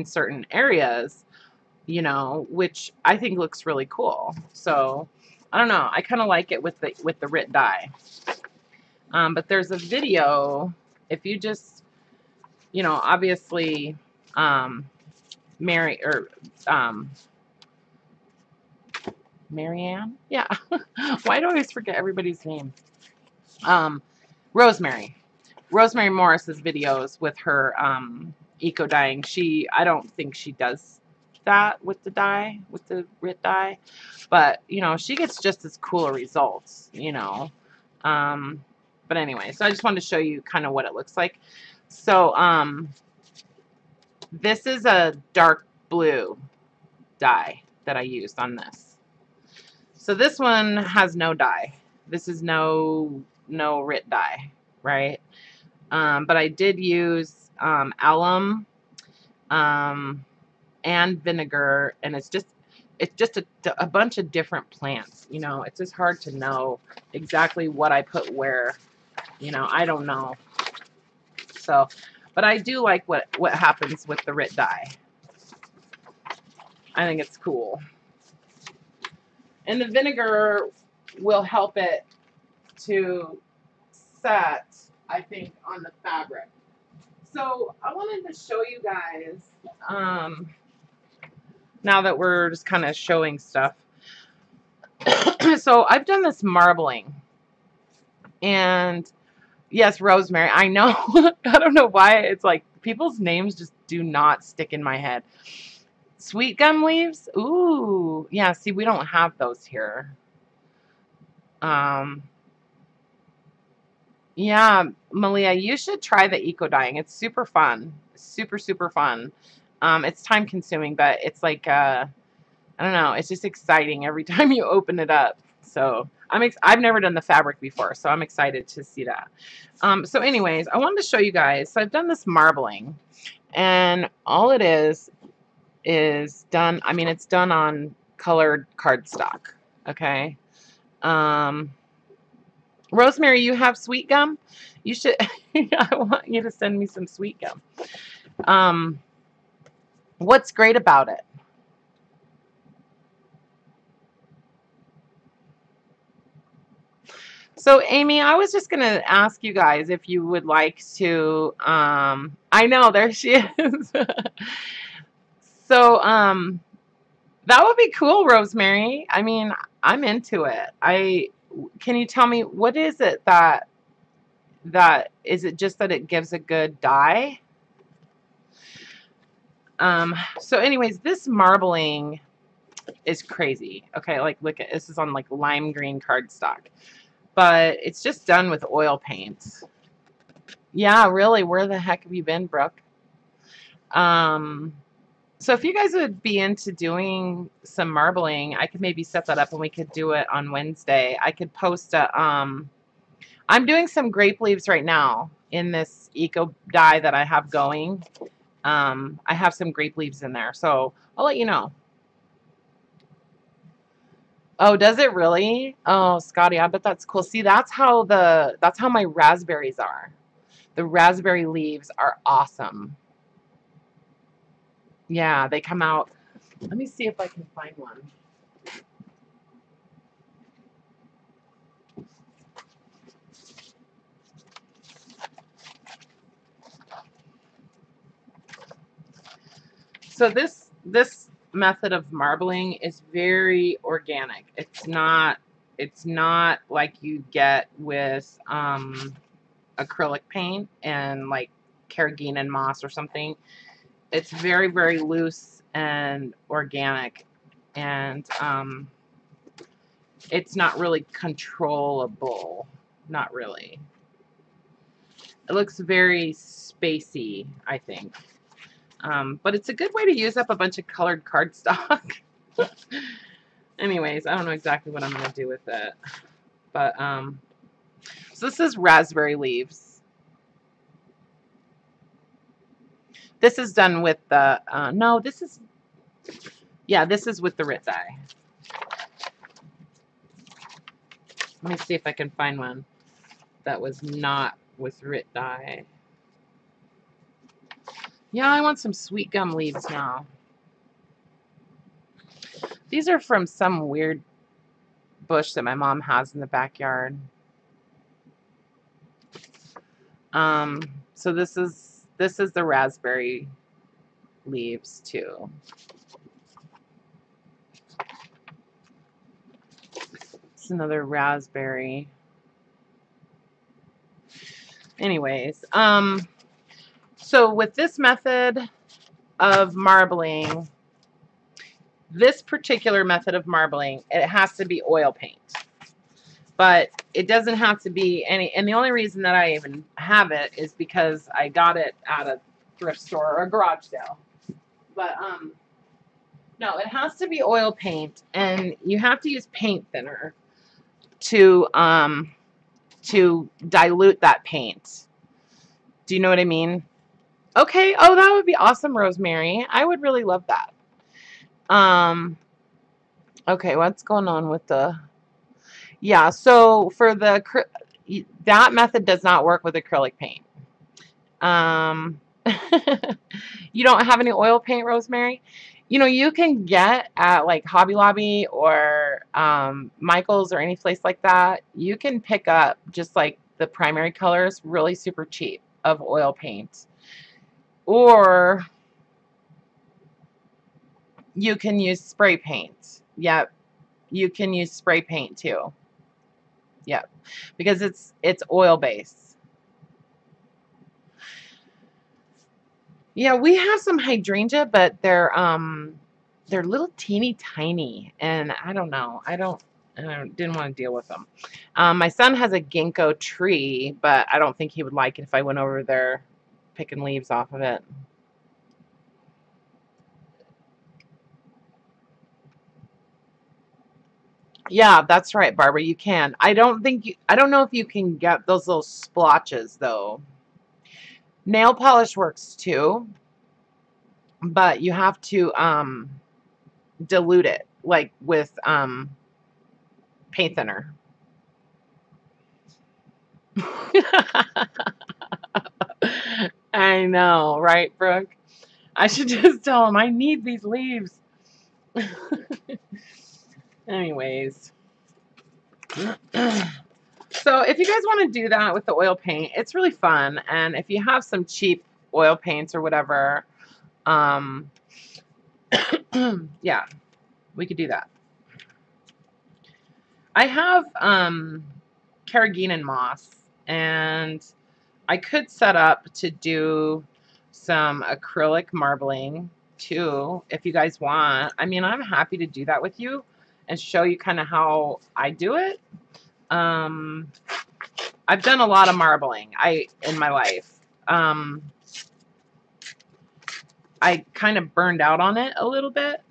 certain areas, you know, which I think looks really cool. So I don't know, I kind of like it with the RIT dye. But there's a video, if you just, you know, obviously Marianne, yeah. Why do I always forget everybody's name? Rosemary Morris's videos with her eco dyeing. I don't think she does that with the dye, with the RIT dye, but you know, she gets just as cool results, you know. But anyway, so I just wanted to show you kind of what it looks like. So this is a dark blue dye that I used on this. So this one has no dye. This is no RIT dye, right? But I did use alum and vinegar, and it's just a bunch of different plants. You know, it's just hard to know exactly what I put where. You know, I don't know. So, but I do like what happens with the RIT dye. I think it's cool. And the vinegar will help it to set, I think, on the fabric. So I wanted to show you guys, now that we're just kind of showing stuff. So I've done this marbling. And yes, rosemary. I know. I don't know why. It's like people's names just do not stick in my head. Sweet gum leaves. Ooh. Yeah, see, we don't have those here. Yeah, Malia, you should try the eco dyeing. It's super fun. Super, super fun. It's time consuming, but it's like, I don't know. It's just exciting every time you open it up. So I've never done the fabric before, so I'm excited to see that. So anyways, I wanted to show you guys. So I've done this marbling, and all it is done. I mean, it's done on colored cardstock. Okay. Rosemary, you have sweet gum? You should. I want you to send me some sweet gum. What's great about it? So, Amy, I was just going to ask you guys if you would like to, I know, there she is. So, that would be cool, Rosemary. I mean, I'm into it. Can you tell me, what is it is it just that it gives a good dye? So anyways, this marbling is crazy. Okay, like look at this, is on like lime green cardstock. But it's just done with oil paint. Yeah, really, where the heck have you been, Brooke? So if you guys would be into doing some marbling, I could maybe set that up and we could do it on Wednesday. I could post a, I'm doing some grape leaves right now in this eco dye that I have going. I have some grape leaves in there, so I'll let you know. Oh, does it really? Oh, Scotty, I bet that's cool. See, that's how my raspberries are. The raspberry leaves are awesome. Yeah, they come out. Let me see if I can find one. So this method of marbling is very organic. It's not like you get with acrylic paint and like carrageenan moss or something. It's very, very loose and organic, and it's not really controllable. Not really. It looks very spacey, I think. But it's a good way to use up a bunch of colored cardstock. Anyways, I don't know exactly what I'm going to do with it. But, so this is raspberry leaves. This is done with the, no, this is, yeah, this is with the RIT dye. Let me see if I can find one that was not with RIT dye. Yeah, I want some sweet gum leaves now. These are from some weird bush that my mom has in the backyard. So this is the raspberry leaves too. It's another raspberry. Anyways, so with this method of marbling, this particular method of marbling, it has to be oil paint. But it doesn't have to be any, and the only reason that I even have it is because I got it at a thrift store or a garage sale. But no, it has to be oil paint, and you have to use paint thinner to dilute that paint. Do you know what I mean? Okay. Oh, that would be awesome, Rosemary. I would really love that. Okay, what's going on with the... Yeah, so for the... That method does not work with acrylic paint. You don't have any oil paint, Rosemary? You know, you can get at like Hobby Lobby or Michael's or any place like that, you can pick up just like the primary colors really super cheap of oil paint. Or you can use spray paint. Yep. You can use spray paint too. Yep. Because it's oil based. Yeah, we have some hydrangea, but they're little teeny tiny, and I don't know. I didn't want to deal with them. My son has a ginkgo tree, but I don't think he would like it if I went over there picking leaves off of it. Yeah, that's right, Barbara. You can. I don't know if you can get those little splotches though. Nail polish works too, but you have to dilute it like with paint thinner. I know, right, Brooke? I should just tell him I need these leaves. Anyways. So if you guys want to do that with the oil paint, it's really fun. And if you have some cheap oil paints or whatever, yeah, we could do that. I have carrageenan moss, and I could set up to do some acrylic marbling too if you guys want. I mean, I'm happy to do that with you and show you kind of how I do it. I've done a lot of marbling in my life. I kind of burned out on it a little bit,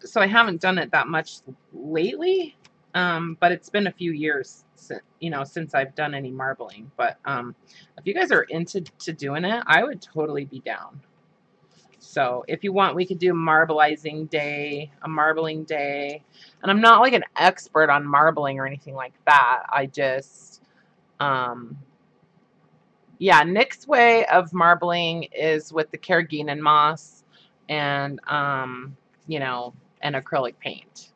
so I haven't done it that much lately. But it's been a few years since I've done any marbling. But if you guys are into doing it, I would totally be down. So if you want, we could do a marbling day. And I'm not like an expert on marbling or anything like that. I just, yeah, Nick's way of marbling is with the carrageenan moss and, you know, and acrylic paint.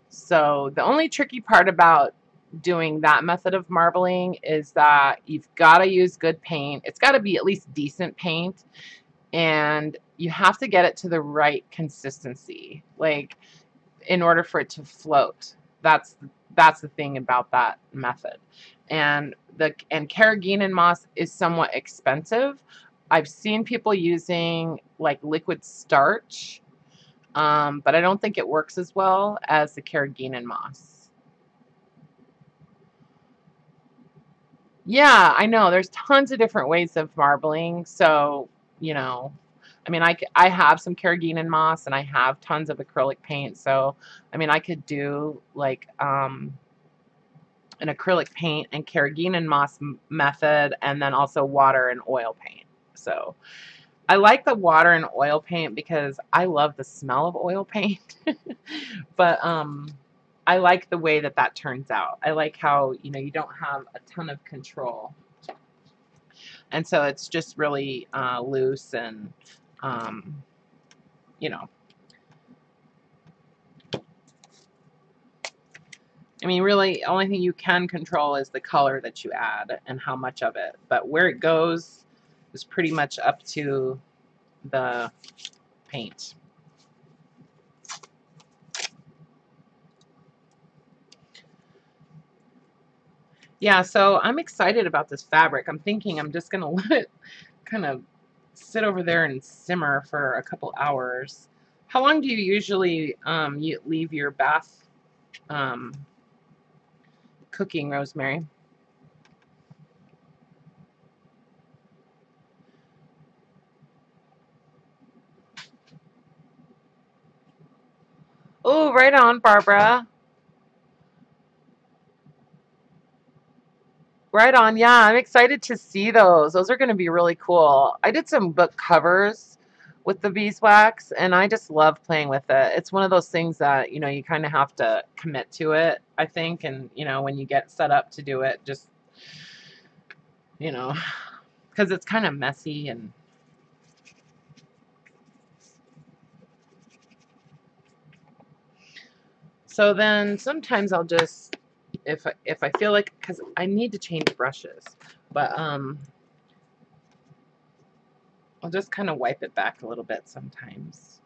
So the only tricky part about doing that method of marbling is that you've got to use good paint. It's got to be at least decent paint, and you have to get it to the right consistency, like in order for it to float. That's the thing about that method. And carrageenan moss is somewhat expensive. I've seen people using like liquid starch, but I don't think it works as well as the carrageenan moss. Yeah, I know. There's tons of different ways of marbling. So, you know, I mean, I have some carrageenan moss and I have tons of acrylic paint. So, I mean, I could do like an acrylic paint and carrageenan moss method, and then also water and oil paint. So, I like the water and oil paint because I love the smell of oil paint. But I like the way that turns out. I like how, you know, you don't have a ton of control. And so it's just really loose and, you know. I mean, really, the only thing you can control is the color that you add and how much of it. But where it goes is pretty much up to the paint. Yeah, so I'm excited about this fabric. I'm thinking I'm just going to let it kind of sit over there and simmer for a couple hours. How long do you usually leave your bath cooking, Rosemary? Oh, right on, Barbara. Right on. Yeah, I'm excited to see those. Those are going to be really cool. I did some book covers with the beeswax, and I just love playing with it. It's one of those things that, you know, you kind of have to commit to it, I think, and, you know, when you get set up to do it, just, you know, because it's kind of messy. And so then sometimes I'll just, if I feel like, because I need to change brushes, but I'll just kind of wipe it back a little bit sometimes.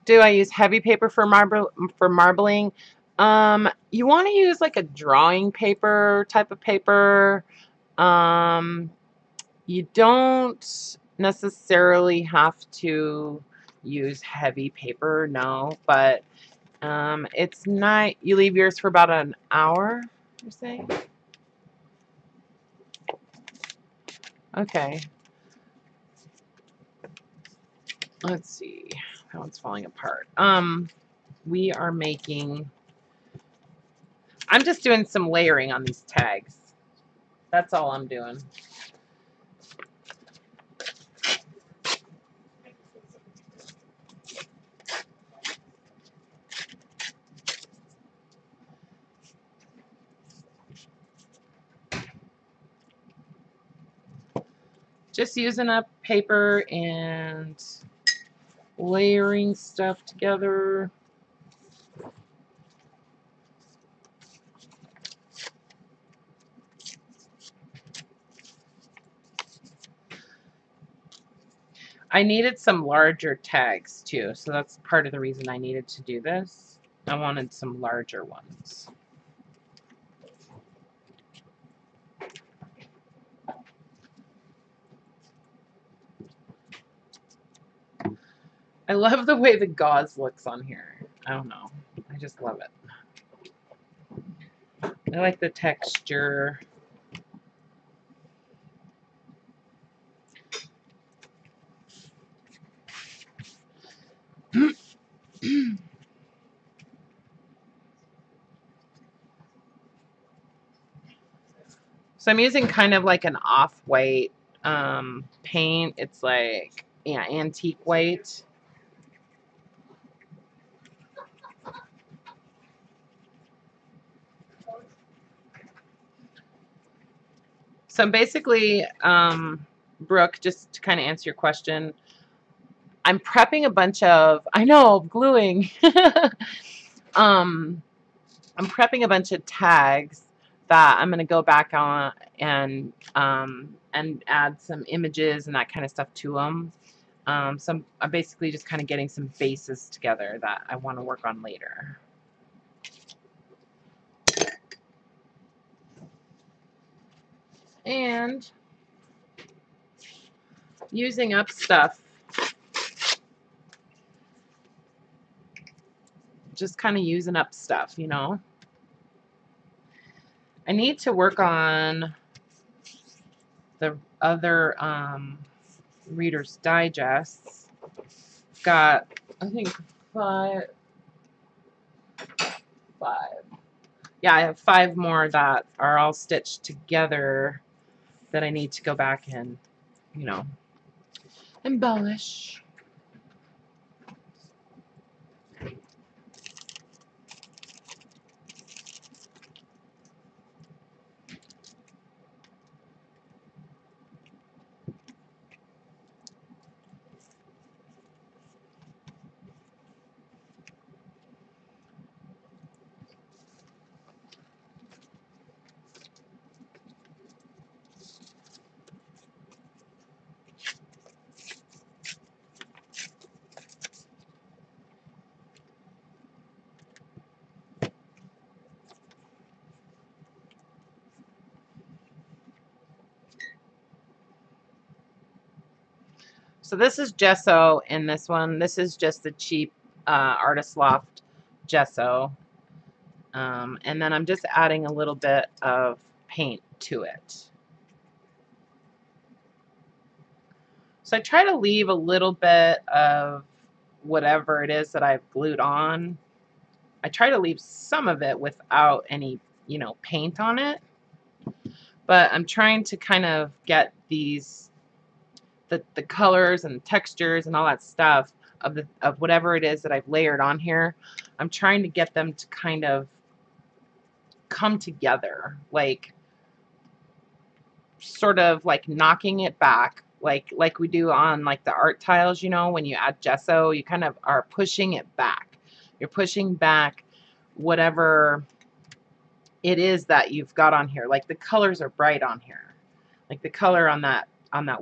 Do I use heavy paper for marbling? You want to use like a drawing paper type of paper. You don't necessarily have to use heavy paper, no, but it's not. You leave yours for about an hour, you're saying? Okay. Let's see. That one's falling apart. We are making. I'm just doing some layering on these tags. That's all I'm doing. Just using up paper and layering stuff together. I needed some larger tags too, so that's part of the reason I needed to do this. I wanted some larger ones. I love the way the gauze looks on here. I don't know. I just love it. I like the texture. So I'm using kind of like an off-white paint. It's like, yeah, antique white. So I'm basically, Brooke, just to kind of answer your question, I'm prepping a bunch of, I know, gluing. I'm prepping a bunch of tags that I'm going to go back on and add some images and that kind of stuff to them. So I'm basically just kind of getting some bases together that I want to work on later. And using up stuff. Just kind of using up stuff, you know. I need to work on the other Reader's Digests. Got, I think, five. Yeah, I have 5 more that are all stitched together that I need to go back and, you know, embellish. So this is gesso in this one. This is just the cheap Artist Loft gesso. And then I'm just adding a little bit of paint to it. So I try to leave a little bit of whatever it is that I've glued on. I try to leave some of it without any, you know, paint on it. But I'm trying to kind of get these, the colors and textures and all that stuff of whatever it is that I've layered on here. I'm trying to get them to kind of come together, like sort of like knocking it back, like we do on like the art tiles, you know, when you add gesso, you kind of are pushing it back. You're pushing back whatever it is that you've got on here. Like the colors are bright on here. Like the color on that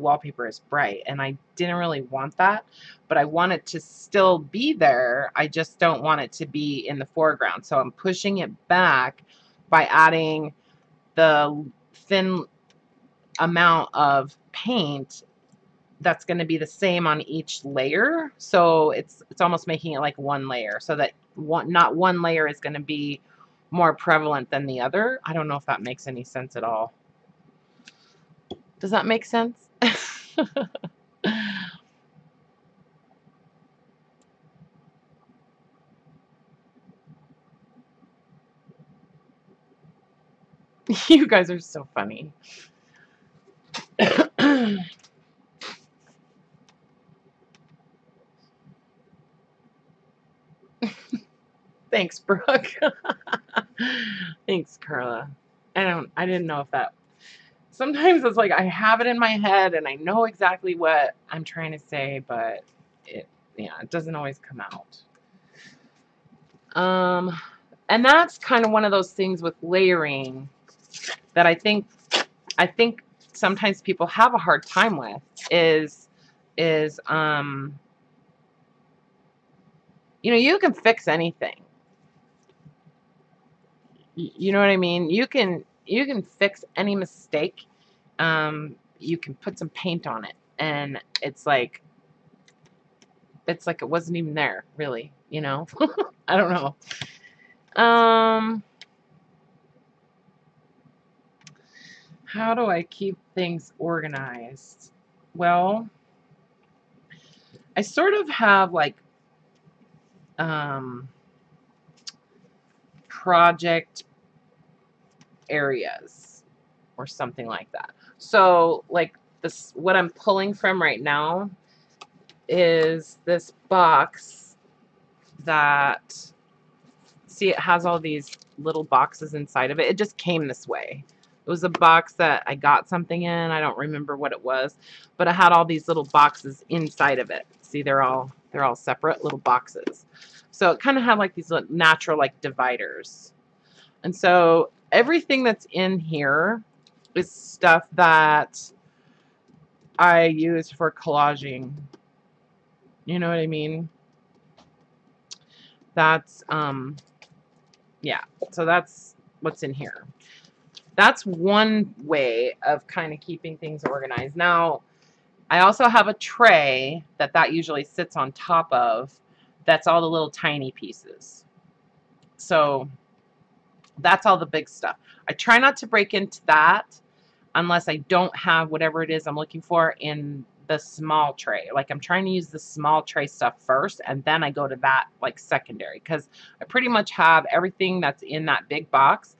wallpaper is bright, and I didn't really want that, but I want it to still be there. I just don't want it to be in the foreground. So I'm pushing it back by adding the thin amount of paint that's going to be the same on each layer. So it's almost making it like one layer, so that not one layer is going to be more prevalent than the other. I don't know if that makes any sense at all. Does that make sense? You guys are so funny. Thanks, Brooke. Thanks, Karla. I didn't know if that. Sometimes it's like I have it in my head and I know exactly what I'm trying to say, but it doesn't always come out. And that's kind of one of those things with layering that I think sometimes people have a hard time with is you know, you can fix anything. You know what I mean? You can fix any mistake. You can put some paint on it, and it's like it wasn't even there, really. You know, I don't know. How do I keep things organized? Well, I sort of have like project areas or something like that. So like this, what I'm pulling from right now is this box that, see, it has all these little boxes inside of it. It just came this way. It was a box that I got something in. I don't remember what it was, but it had all these little boxes inside of it. See, they're all separate little boxes. So it kind of had like these natural like dividers. And so everything that's in here is stuff that I use for collaging. You know what I mean? That's yeah, so that's what's in here. That's one way of kind of keeping things organized. Now, I also have a tray that usually sits on top of, that's all the little tiny pieces. So that's all the big stuff. I try not to break into that unless I don't have whatever it is I'm looking for in the small tray. Like I'm trying to use the small tray stuff first, and then I go to that like secondary, because I pretty much have everything that's in that big box.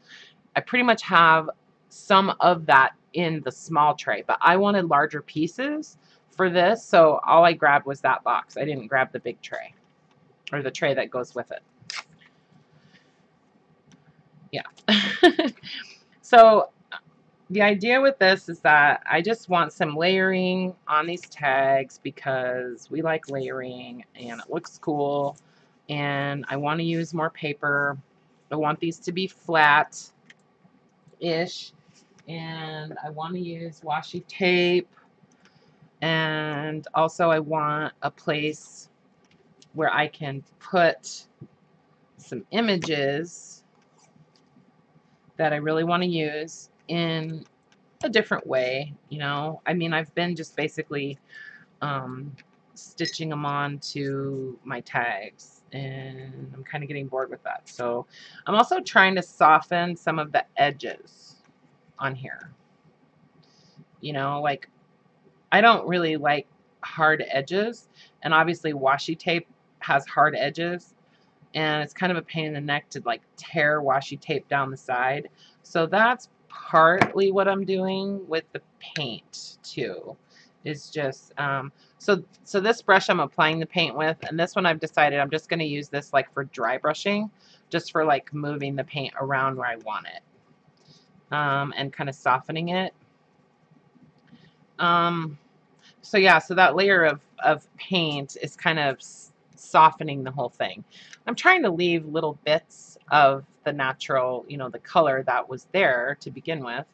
I pretty much have some of that in the small tray, but I wanted larger pieces for this, so all I grabbed was that box. I didn't grab the big tray or the tray that goes with it. Yeah. So the idea with this is that I just want some layering on these tags because we like layering and it looks cool, and I want to use more paper. I want these to be flat-ish, and I want to use washi tape, and also I want a place where I can put some images that I really want to use in a different way. You know, I mean, I've been just basically stitching them on to my tags, and I'm kind of getting bored with that. So I'm also trying to soften some of the edges on here. You know, like I don't really like hard edges, and obviously washi tape has hard edges, and it's kind of a pain in the neck to like tear washi tape down the side. So that's partly what I'm doing with the paint too. Is just so this brush I'm applying the paint with, and this one I've decided I'm just going to use this like for dry brushing, just for like moving the paint around where I want it, and kind of softening it. So yeah, so that layer of paint is kind of softening the whole thing. I'm trying to leave little bits of the natural, you know, the color that was there to begin with.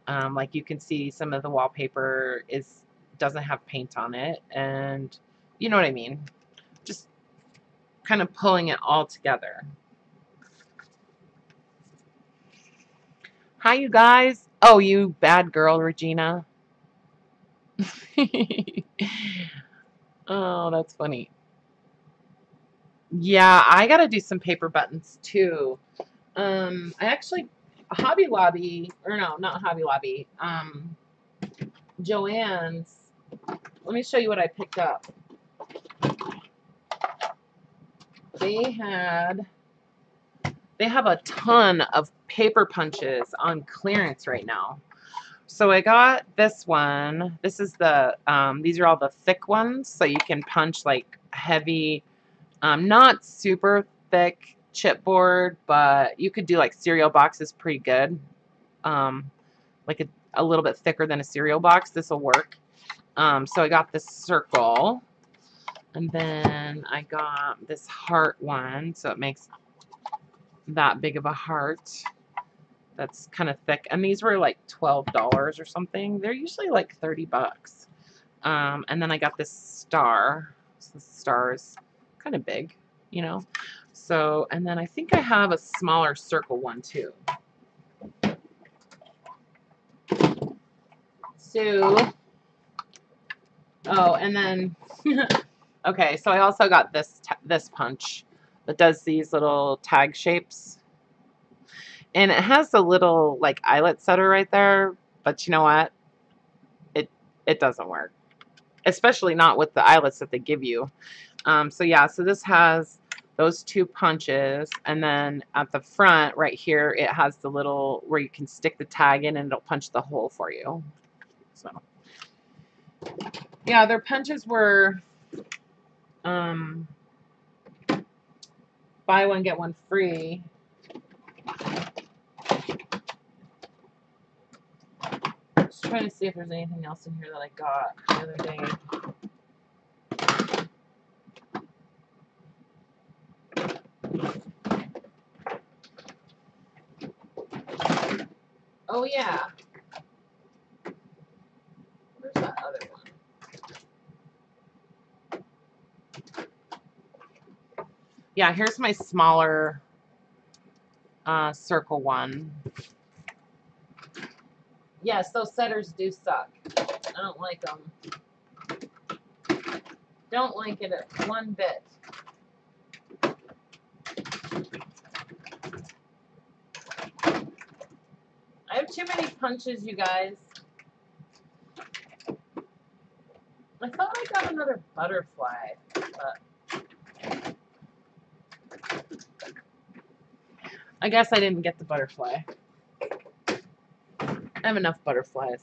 Like you can see some of the wallpaper doesn't have paint on it, and you know what I mean. Just kind of pulling it all together. Hi, you guys. Oh, you bad girl, Regina. Oh, that's funny. Yeah, I gotta do some paper buttons too. I actually, Hobby Lobby, or no, not Hobby Lobby, Joann's. Let me show you what I picked up. They have a ton of paper punches on clearance right now. So I got this one. This is the, these are all the thick ones, so you can punch like heavy, not super thick chipboard, but you could do like cereal boxes pretty good. Like a little bit thicker than a cereal box. This will work. So I got this circle, and then I got this heart one, so it makes that big of a heart. That's kind of thick, and these were like $12 or something. They're usually like 30 bucks. And then I got this star. So the star is kind of big, you know. So, and then I think I have a smaller circle one too. So, oh, and then okay, so I also got this punch that does these little tag shapes. And it has a little like eyelet setter right there, but you know what? It doesn't work. Especially not with the eyelets that they give you. So yeah, so this has those two punches, and then at the front right here it has the little where you can stick the tag in and it'll punch the hole for you. So yeah, their punches were buy one get one free. Just trying to see if there's anything else in here that I got the other day. Oh yeah. Where's that other one? Yeah, here's my smaller circle one. Yes, those setters do suck. I don't like them. Don't like it one bit. I have too many punches, you guys. I thought I got another butterfly, but I guess I didn't get the butterfly. I have enough butterflies.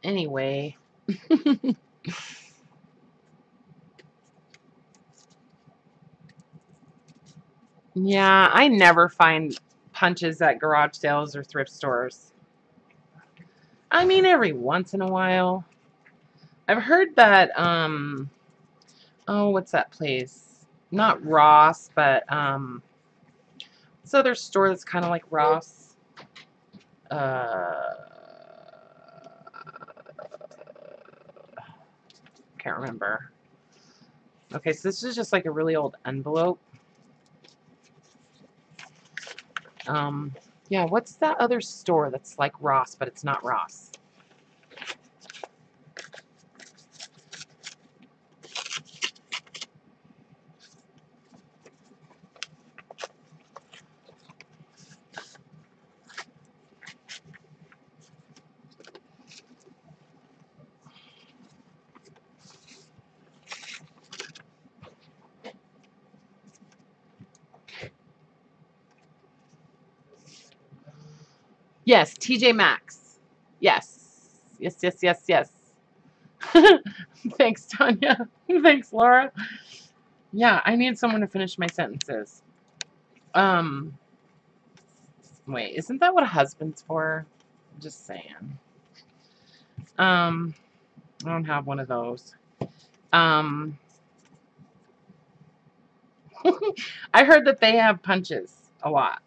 Anyway. Yeah, I never find punches at garage sales or thrift stores. I mean, every once in a while. I've heard that, oh, what's that place? Not Ross, but, this other store that's kind of like Ross. Can't remember. Okay, so this is just like a really old envelope. Yeah, what's that other store that's like Ross, but it's not Ross? Yes, TJ Maxx. Yes. Yes, yes, yes, yes. Thanks, Tanya. Thanks, Laura. Yeah, I need someone to finish my sentences. Wait, isn't that what a husband's for? Just saying. I don't have one of those. I heard that they have punches a lot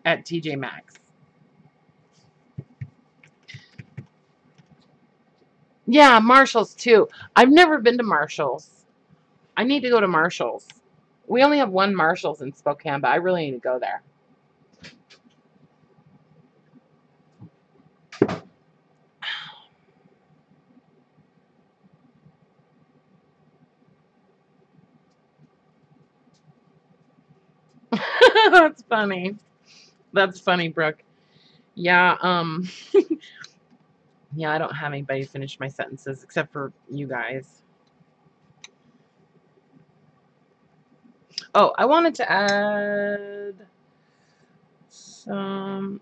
at TJ Maxx. Yeah, Marshall's too. I've never been to Marshall's. I need to go to Marshall's. We only have one Marshall's in Spokane, but I really need to go there. That's funny. That's funny, Brooke. Yeah, yeah, I don't have anybody finish my sentences except for you guys. Oh, I wanted to add some,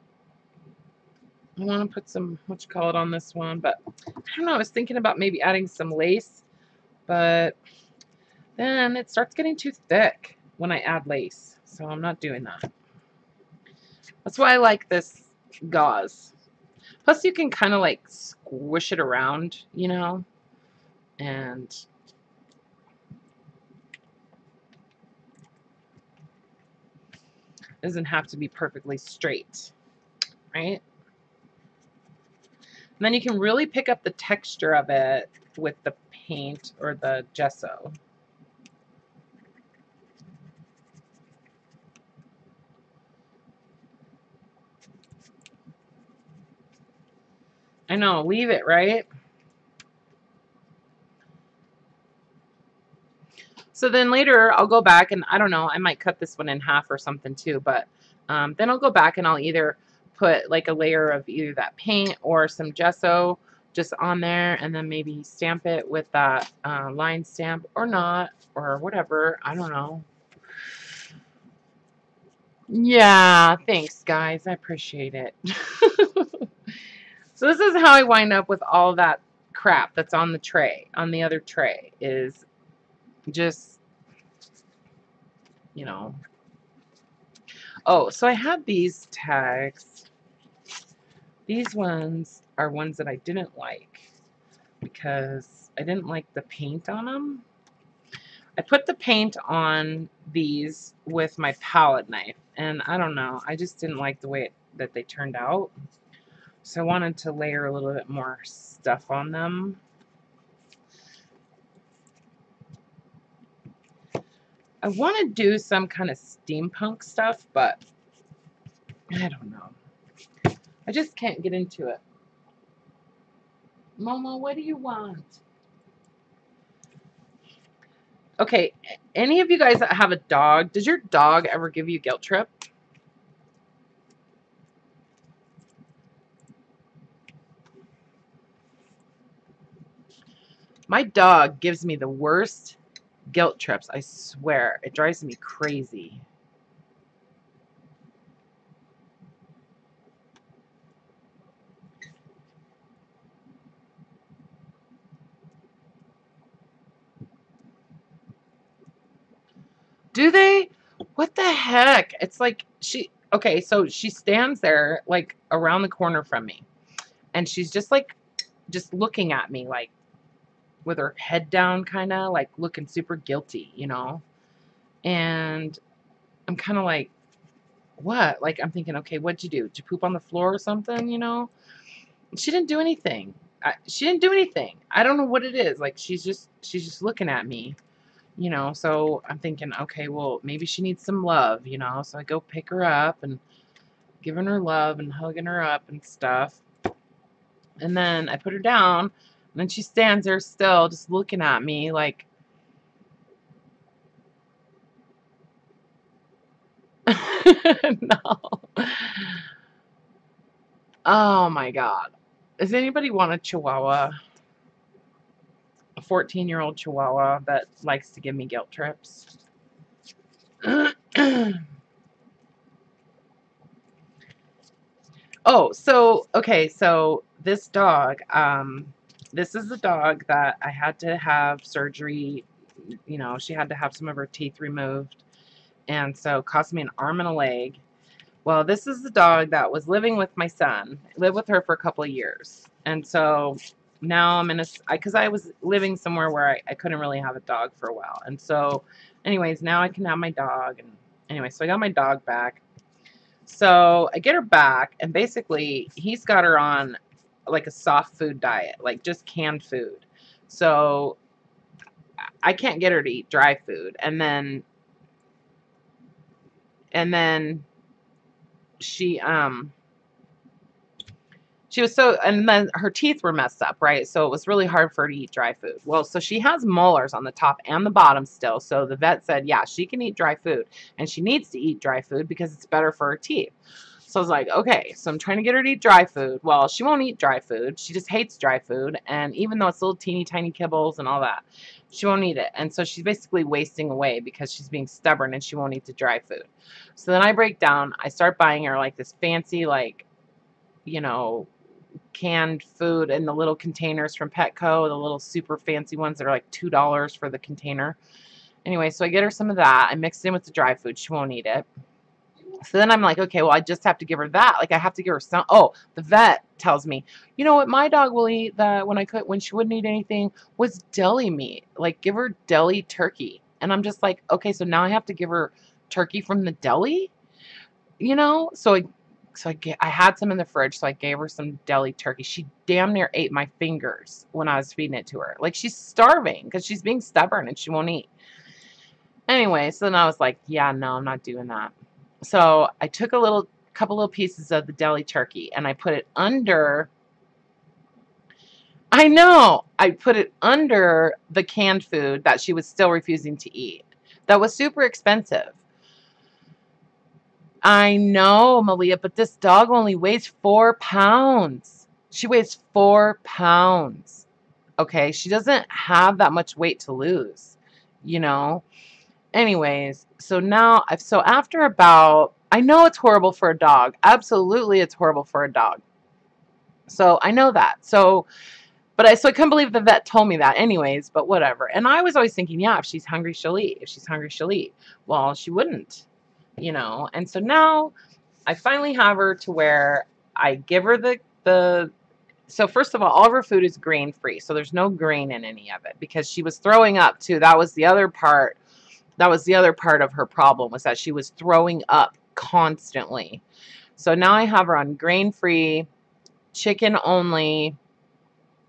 I want to put some, what you call it, on this one, but I don't know, I was thinking about maybe adding some lace, but then it starts getting too thick when I add lace, so I'm not doing that. That's why I like this gauze. Plus you can kind of like squish it around, you know, and it doesn't have to be perfectly straight, right? And then you can really pick up the texture of it with the paint or the gesso. I know, leave it, right? So then later I'll go back and I don't know, I might cut this one in half or something too, but then I'll go back and I'll either put like a layer of either that paint or some gesso just on there and then maybe stamp it with that line stamp or not or whatever. I don't know. Yeah, thanks guys. I appreciate it. So this is how I wind up with all that crap that's on the tray, on the other tray, is just, you know. Oh, so I had these tags. These ones are ones that I didn't like because I didn't like the paint on them. I put the paint on these with my palette knife, and I don't know, I just didn't like the way that they turned out. So I wanted to layer a little bit more stuff on them. I want to do some kind of steampunk stuff, but I don't know. I just can't get into it. Momo, what do you want? Okay, any of you guys that have a dog, does your dog ever give you a guilt trip? My dog gives me the worst guilt trips, I swear. It drives me crazy. Do they? What the heck? It's like okay, so she stands there like around the corner from me. And she's just like, just looking at me like with her head down, kind of like looking super guilty, you know? And I'm kind of like, what? Like, I'm thinking, okay, what'd you do? Did you poop on the floor or something, you know? She didn't do anything. She didn't do anything. I don't know what it is. Like, she's just looking at me, you know? So I'm thinking, okay, well, maybe she needs some love, you know? So I go pick her up and giving her love and hugging her up and stuff. And then I put her down, and then she stands there still, just looking at me like, no. Oh my God. Does anybody want a Chihuahua? A 14-year-old Chihuahua that likes to give me guilt trips? Oh, so, okay, so this dog, this is the dog that I had to have surgery. You know, she had to have some of her teeth removed, and so it cost me an arm and a leg. Well, this is the dog that was living with my son. I lived with her for a couple of years. And so now I'm in a, because I was living somewhere where I couldn't really have a dog for a while. And so, anyways, now I can have my dog. And anyway, so I got my dog back. So I get her back, and basically he's got her on like a soft food diet, like just canned food. So I can't get her to eat dry food. And then she she was so, and then her teeth were messed up, right? So it was really hard for her to eat dry food. Well, so she has molars on the top and the bottom still. So the vet said, yeah, she can eat dry food, and she needs to eat dry food because it's better for her teeth. So I was like, okay, so I'm trying to get her to eat dry food. Well, she won't eat dry food. She just hates dry food. And even though it's little teeny tiny kibbles and all that, she won't eat it. And so she's basically wasting away because she's being stubborn and she won't eat the dry food. So then I break down. I start buying her like this fancy, like, you know, canned food in the little containers from Petco, the little super fancy ones that are like $2 for the container. Anyway, so I get her some of that. I mix it in with the dry food. She won't eat it. So then I'm like, okay, well, I just have to give her that. Like, I have to give her some. Oh, the vet tells me, you know what my dog will eat that when she wouldn't eat anything was deli meat. Like, give her deli turkey. And I'm just like, okay, so now I have to give her turkey from the deli, you know? So I had some in the fridge, so I gave her some deli turkey. She damn near ate my fingers when I was feeding it to her. Like, she's starving because she's being stubborn and she won't eat. Anyway, so then I was like, yeah, no, I'm not doing that. So I took a couple little pieces of the deli turkey and I put it under, I know, I put it under the canned food that she was still refusing to eat. That was super expensive. I know, Malia, but this dog only weighs 4 pounds. She weighs 4 pounds. Okay, she doesn't have that much weight to lose, you know? Anyways, so now, so after about, I know it's horrible for a dog. Absolutely, it's horrible for a dog. So I know that. So I couldn't believe the vet told me that anyways, but whatever. And I was always thinking, yeah, if she's hungry, she'll eat. If she's hungry, she'll eat. Well, she wouldn't, you know? And so now I finally have her to where I give her so first of all of her food is grain free. So there's no grain in any of it because she was throwing up too. That was the other part. That was the other part of her problem, was that she was throwing up constantly. So now I have her on grain free, chicken only,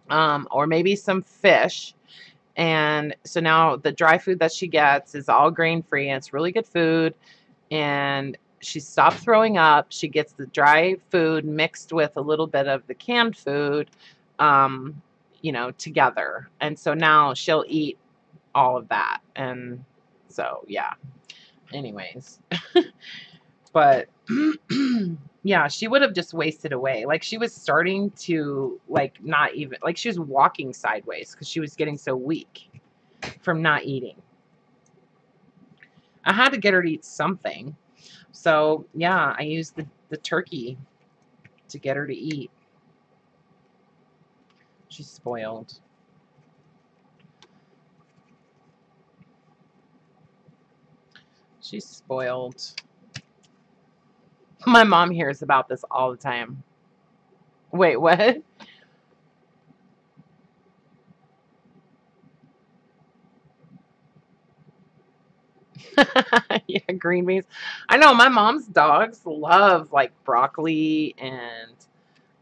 or maybe some fish. And so now the dry food that she gets is all grain free and it's really good food. And she stopped throwing up. She gets the dry food mixed with a little bit of the canned food, you know, together. And so now she'll eat all of that. And so, yeah. Anyways. But yeah, she would have just wasted away. Like, she was starting to, like, not even, like, she was walking sideways because she was getting so weak from not eating. I had to get her to eat something. So, yeah, I used the turkey to get her to eat. She's spoiled. She's spoiled. My mom hears about this all the time. Wait, what? Yeah, green beans. I know my mom's dogs love like broccoli, and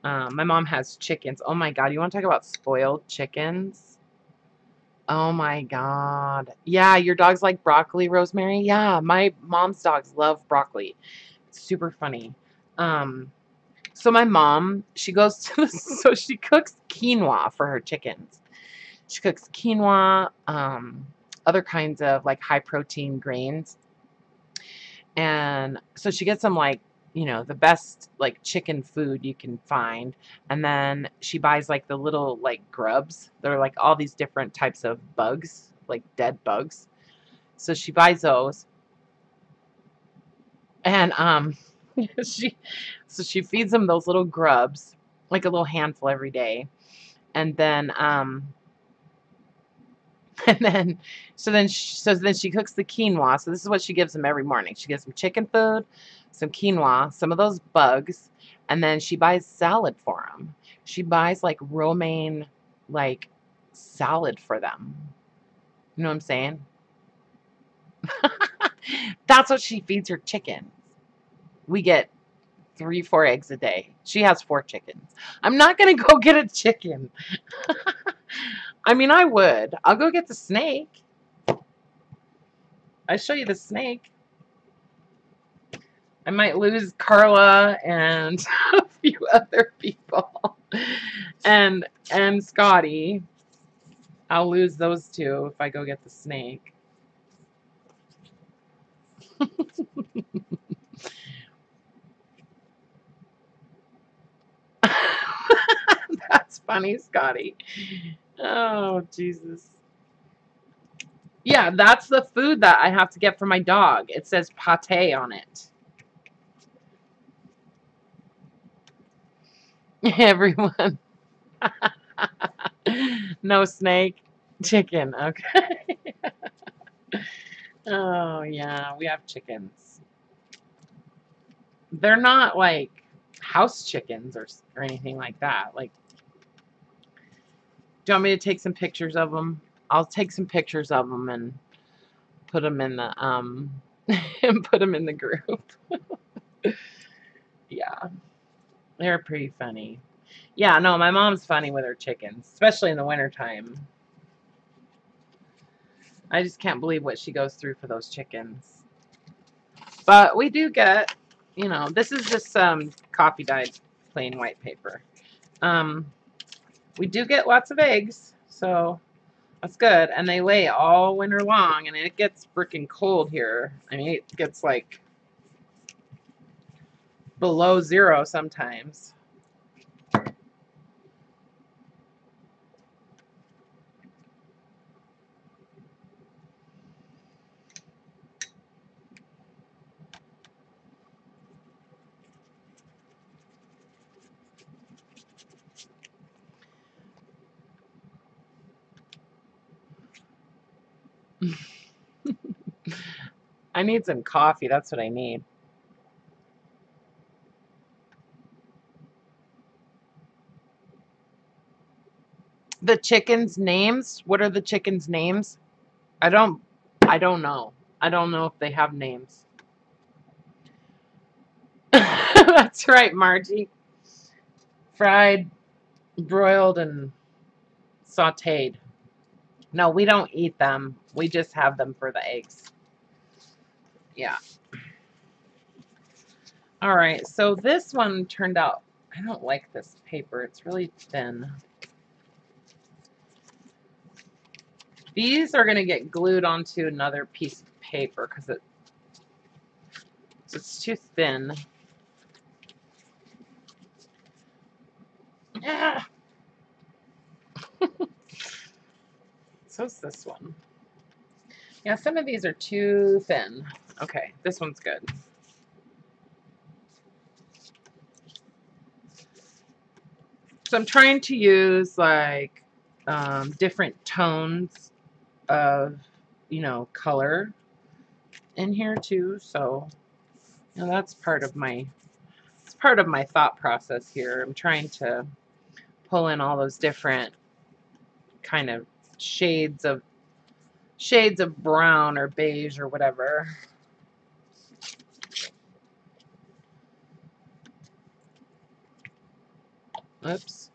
my mom has chickens. Oh my God, you want to talk about spoiled chickens? Oh my God. Yeah, your dogs like broccoli, Rosemary? Yeah, my mom's dogs love broccoli. It's super funny. So my mom, she goes to the, so she cooks quinoa for her chickens. She cooks quinoa, other kinds of like high protein grains. And so she gets them like, you know, the best like chicken food you can find. And then she buys like the little like grubs. They're like all these different types of bugs, like dead bugs. So she buys those. And So she feeds them those little grubs, like a little handful every day. And then and then so then she cooks the quinoa. So this is what she gives them every morning. She gives them chicken food, some quinoa, some of those bugs, and then she buys salad for them. She buys like romaine like salad for them. You know what I'm saying? That's what she feeds her chickens. We get 3, 4 eggs a day. She has 4 chickens. I'm not gonna go get a chicken. I mean, I would. I'll go get the snake. I show you the snake. I might lose Karla and a few other people. And Scotty. I'll lose those 2 if I go get the snake. That's funny, Scotty. Oh, Jesus. Yeah, that's the food that I have to get for my dog. It says pate on it. Everyone. No snake. Chicken. Okay. Oh, yeah. We have chickens. They're not like house chickens or anything like that. Like, do you want me to take some pictures of them? I'll take some pictures of them and put them in the and put them in the group. Yeah. They're pretty funny. Yeah, no, my mom's funny with her chickens, especially in the wintertime. I just can't believe what she goes through for those chickens. But we do get, you know, this is just coffee dyed plain white paper. We do get lots of eggs, so that's good. And they lay all winter long, and it gets freaking cold here. I mean, it gets like below 0 sometimes. I need some coffee. That's what I need. The chickens' names? What are the chickens' names? I don't know. I don't know if they have names. That's right, Margie. Fried, broiled, and sauteed. No, we don't eat them. We just have them for the eggs. Yeah. All right, so this one turned out, I don't like this paper. It's really thin. These are going to get glued onto another piece of paper because it's too thin. Yeah. So's this one. Yeah, some of these are too thin. Okay, this one's good. So I'm trying to use like different tones of, you know, color in here too. So, you know, that's part of my thought process here. I'm trying to pull in all those different kind of shades of brown or beige or whatever. Oops.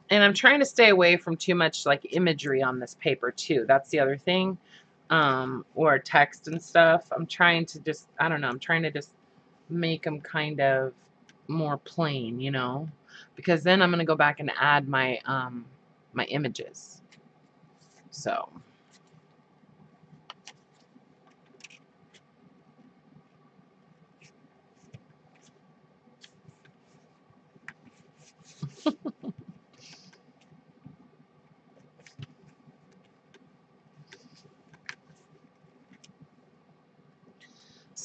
And I'm trying to stay away from too much like imagery on this paper too. That's the other thing. Or text and stuff. I'm trying to just, I don't know, I'm trying to just make them kind of more plain, you know, because then I'm going to go back and add my my images. So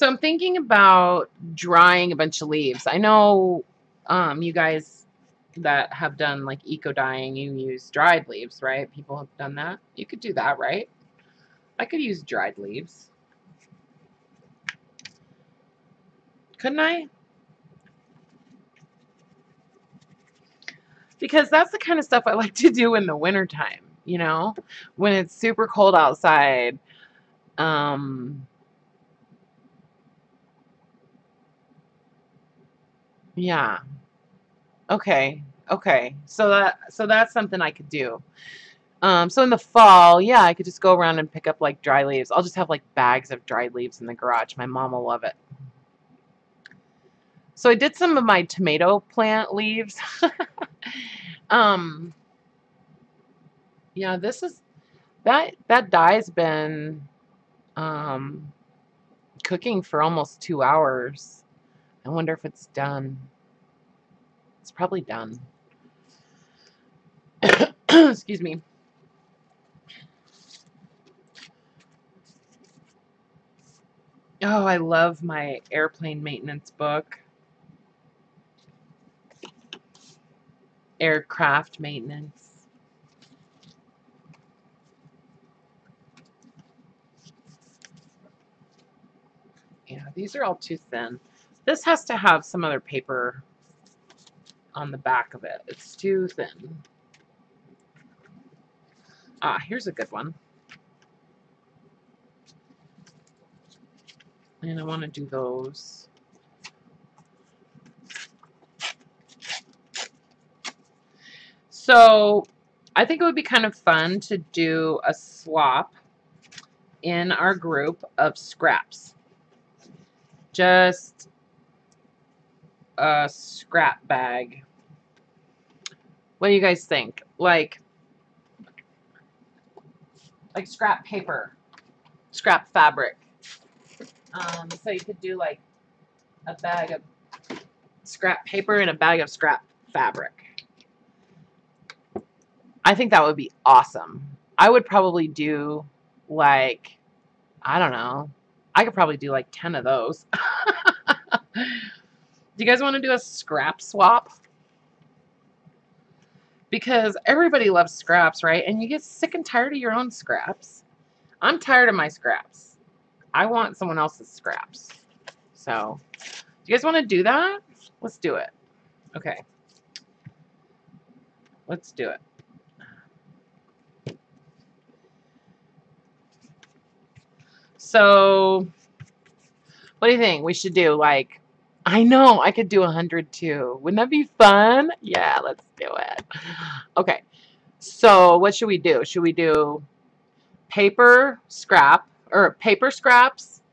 So I'm thinking about drying a bunch of leaves. I know you guys that have done like eco dyeing, you use dried leaves, right? People have done that. You could do that, right? I could use dried leaves. Couldn't I? Because that's the kind of stuff I like to do in the wintertime, you know, when it's super cold outside. Yeah. Okay. Okay. So that's something I could do. So in the fall, yeah, I could just go around and pick up like dry leaves. I'll just have like bags of dried leaves in the garage. My mom will love it. So I did some of my tomato plant leaves. Yeah, this is that dye's been cooking for almost 2 hours. I wonder if it's done. It's probably done. Excuse me. Oh, I love my airplane maintenance book. Aircraft maintenance. Yeah, these are all too thin. This has to have some other paper on the back of it. It's too thin. Ah, here's a good one. And I want to do those. So I think it would be kind of fun to do a swap in our group of scraps. Just a scrap bag. What do you guys think? Like scrap paper, scrap fabric. So you could do like a bag of scrap paper and a bag of scrap fabric. I think that would be awesome. I would probably do like, I don't know, I could probably do like 10 of those. Do you guys want to do a scrap swap? Because everybody loves scraps, right? And you get sick and tired of your own scraps. I'm tired of my scraps. I want someone else's scraps. So, do you guys want to do that? Let's do it. Okay. Let's do it. So, what do you think we should do? Like, I know I could do 100 too. Wouldn't that be fun? Yeah, let's do it. Okay. So, what should we do? Should we do paper scrap or paper scraps,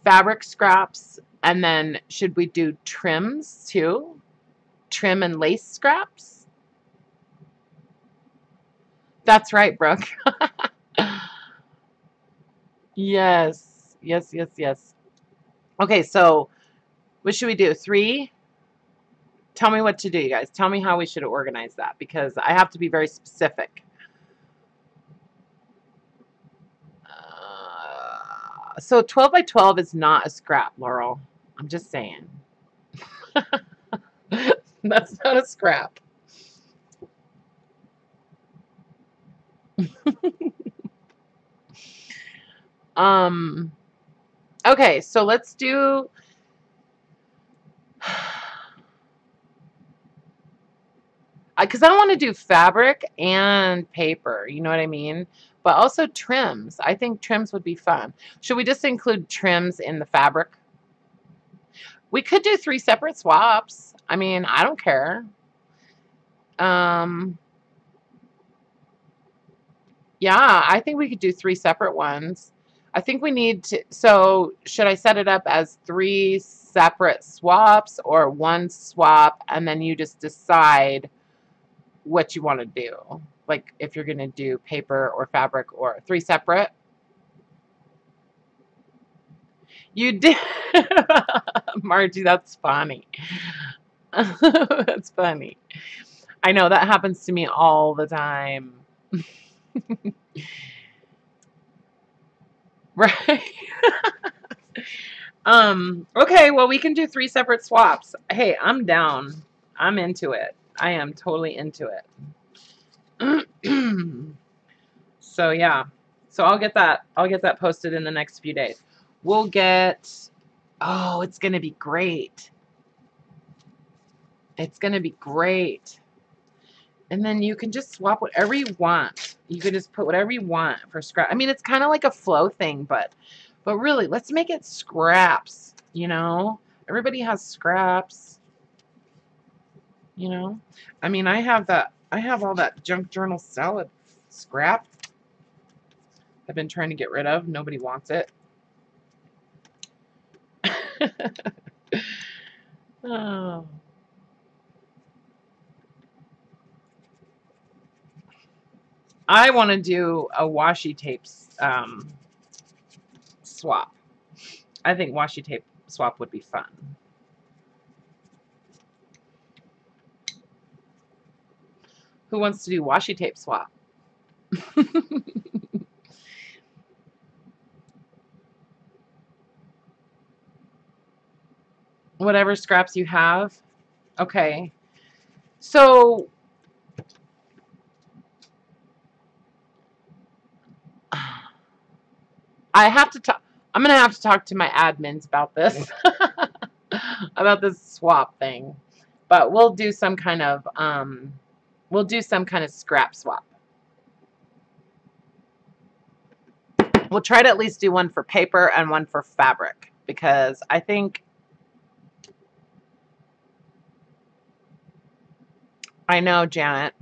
fabric scraps, and then should we do trims too? Trim and lace scraps? That's right, Brooke. Yes. Yes, yes, yes. Okay, so what should we do? 3? Tell me what to do, you guys. Tell me how we should organize that because I have to be very specific. So 12 by 12 is not a scrap, Laurel. I'm just saying. That's not a scrap. Okay, so let's do because I don't want to do fabric and paper, you know what I mean? But also trims. I think trims would be fun. Should we just include trims in the fabric? We could do 3 separate swaps. I mean, I don't care. Yeah, I think we could do 3 separate ones. I think we need to, so should I set it up as 3 separate swaps or 1 swap and then you just decide what you want to do? Like if you're going to do paper or fabric or 3 separate? You did. Margie, that's funny. That's funny. I know that happens to me all the time. Right. Okay, well, we can do 3 separate swaps. Hey, I'm down. I'm into it. I am totally into it. So yeah. So I'll get that posted in the next few days. We'll get, oh, it's gonna be great. It's gonna be great. And then you can just swap whatever you want. You can just put whatever you want for scrap. I mean, it's kind of like a flow thing, but really, let's make it scraps, you know? Everybody has scraps, you know? I mean, I have all that junk journal salad scrap I've been trying to get rid of. Nobody wants it. Oh. I want to do a washi tapes swap. I think washi tape swap would be fun. Who wants to do washi tape swap? Whatever scraps you have. Okay. So I'm going to have to talk to my admins about this. About this swap thing. But we'll do some kind of scrap swap. We'll try to at least do one for paper and one for fabric, because I think I know, Janet.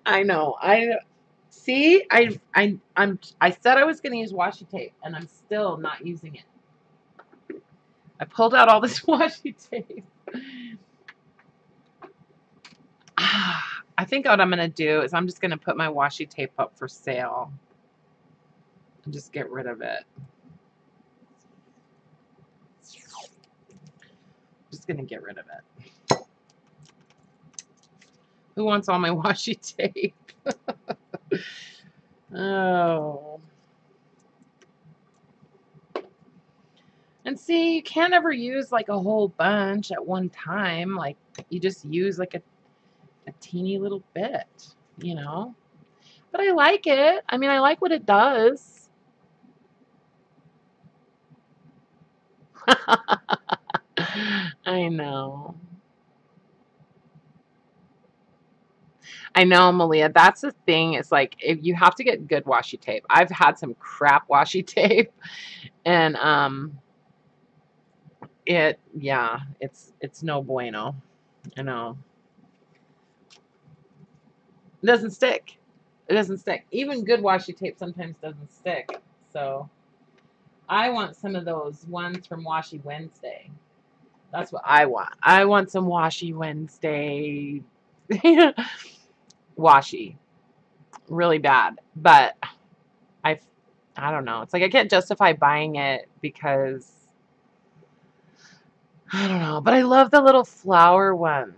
I know. I said I was going to use washi tape, and I'm still not using it. I pulled out all this washi tape. I think what I'm going to do is I'm just going to put my washi tape up for sale and just get rid of it. Just going to get rid of it. Who wants all my washi tape? Oh. And see, you can't ever use like a whole bunch at one time. Like, you just use like a teeny little bit, you know? But I like it. I mean, I like what it does. I know. I know, Malia. That's the thing. It's like, if you have to get good washi tape. I've had some crap washi tape, and it's no bueno. I know. It doesn't stick. It doesn't stick. Even good washi tape sometimes doesn't stick. So I want some of those ones from Washi Wednesday. That's what I want. I want some Washi Wednesday washi. Really bad. But I don't know. It's like I can't justify buying it because I don't know. But I love the little flower ones.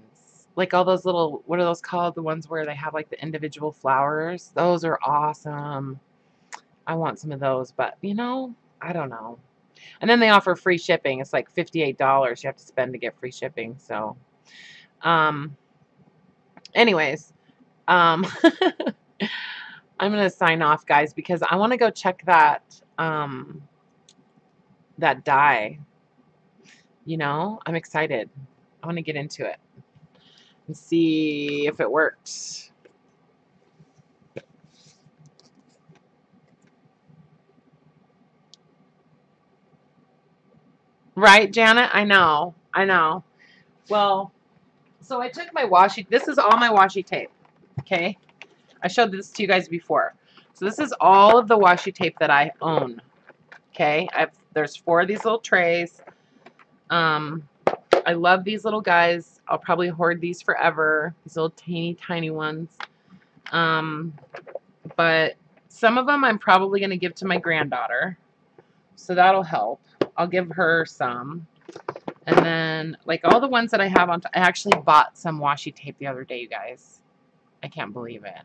Like all those little, what are those called? The ones where they have like the individual flowers. Those are awesome. I want some of those, but you know, I don't know. And then they offer free shipping. It's like $58 you have to spend to get free shipping. So, anyways, I'm going to sign off, guys, because I want to go check that, that dye. You know, I'm excited. I want to get into it and see if it works. Right, Janet? I know. I know. Well, so I took my washi. This is all my washi tape. Okay? I showed this to you guys before. So this is all of the washi tape that I own. Okay? There's 4 of these little trays. I love these little guys. I'll probably hoard these forever. These little teeny tiny ones. But some of them I'm probably going to give to my granddaughter. So that'll help. I'll give her some. And then, like, all the ones that I have on, I actually bought some washi tape the other day, you guys. I can't believe it.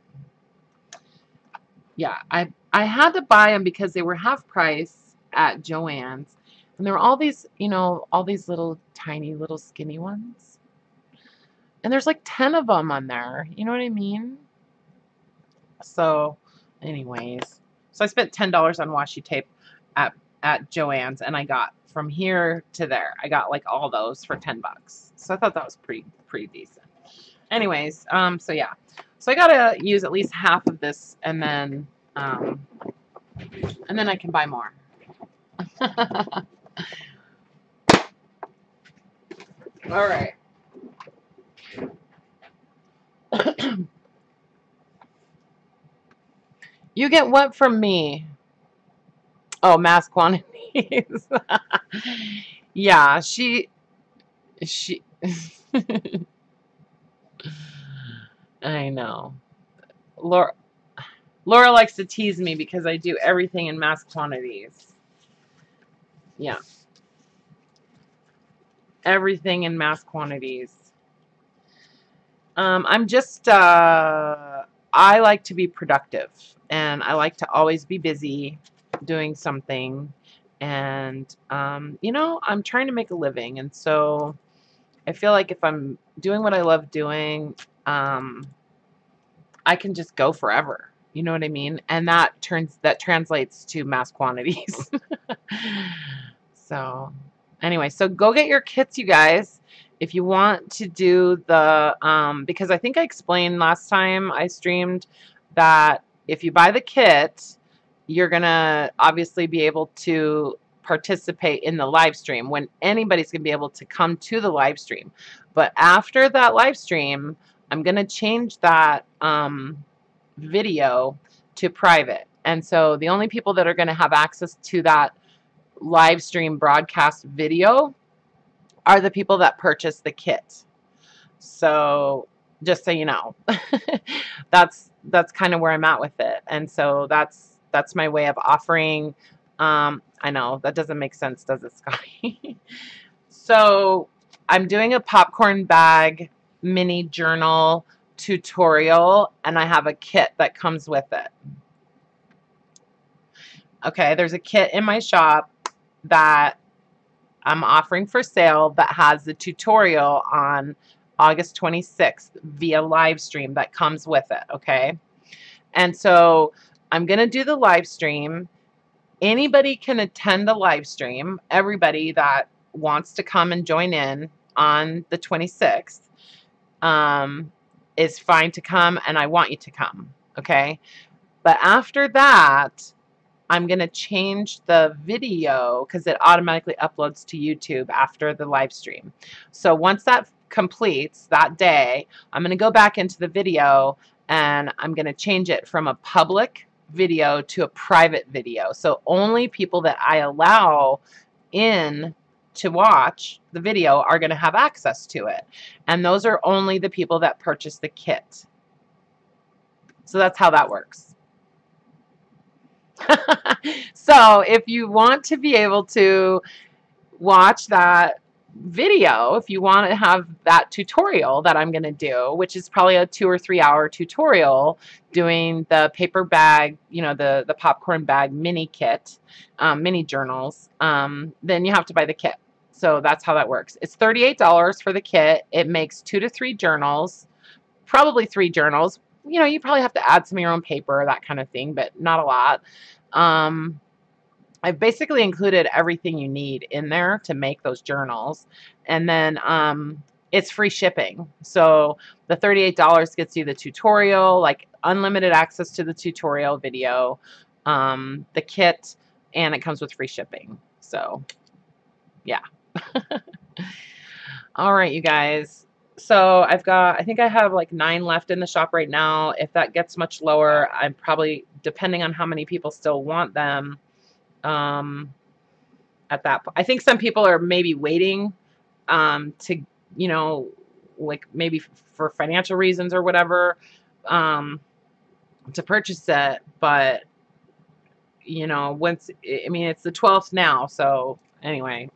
Yeah, I had to buy them because they were half price at Joann's, and there were all these, you know, all these little tiny little skinny ones, and there's like 10 of them on there. You know what I mean? So, anyways, so I spent $10 on washi tape at Joann's, and I got from here to there. I got like all those for 10 bucks. So I thought that was pretty decent. Anyways, so yeah, so I gotta use at least half of this, and then I can buy more. All right. You get what from me? Oh, mass quantities. Yeah, she I know. Laura likes to tease me because I do everything in mass quantities. Yeah. Everything in mass quantities. I'm just I like to be productive, and I like to always be busy doing something, and you know, I'm trying to make a living, and so I feel like if I'm doing what I love doing, I can just go forever. You know what I mean? And that translates to mass quantities. So anyway, so go get your kits, you guys. If you want to do the, because I think I explained last time I streamed that if you buy the kit, you're going to obviously be able to participate in the live stream when anybody's going to be able to come to the live stream. But after that live stream, I'm going to change that video to private. And so the only people that are going to have access to that live stream broadcast video are the people that purchase the kit. So just so you know, that's kind of where I'm at with it. And so that's my way of offering. I know that doesn't make sense, does it, Scotty? So I'm doing a popcorn bag mini journal tutorial, and I have a kit that comes with it. Okay, there's a kit in my shop that I'm offering for sale that has the tutorial on August 26th via live stream that comes with it, okay? And so I'm going to do the live stream. Anybody can attend the live stream. Everybody that wants to come and join in on the 26th is fine to come, and I want you to come, okay? But after that, I'm going to change the video because it automatically uploads to YouTube after the live stream. So once that completes that day, I'm going to go back into the video, and I'm going to change it from a public video to a private video. So only people that I allow in to watch the video are going to have access to it. And those are only the people that purchase the kit. So that's how that works. So if you want to be able to watch that video, if you want to have that tutorial that I'm going to do, which is probably a 2 or 3 hour tutorial doing the paper bag, you know, the popcorn bag mini kit, mini journals, then you have to buy the kit. So that's how that works. It's $38 for the kit. It makes 2 to 3 journals, probably 3 journals. You know, you probably have to add some of your own paper, that kind of thing, but not a lot. I've basically included everything you need in there to make those journals. And then it's free shipping. So the $38 gets you the tutorial, like unlimited access to the tutorial video, the kit, and it comes with free shipping. So yeah. All right, you guys. So I think I have like 9 left in the shop right now. If that gets much lower, I'm probably, depending on how many people still want them, at that point. I think some people are maybe waiting to, you know, like maybe for financial reasons or whatever, to purchase it. But, you know, once, I mean, it's the 12th now. So anyway,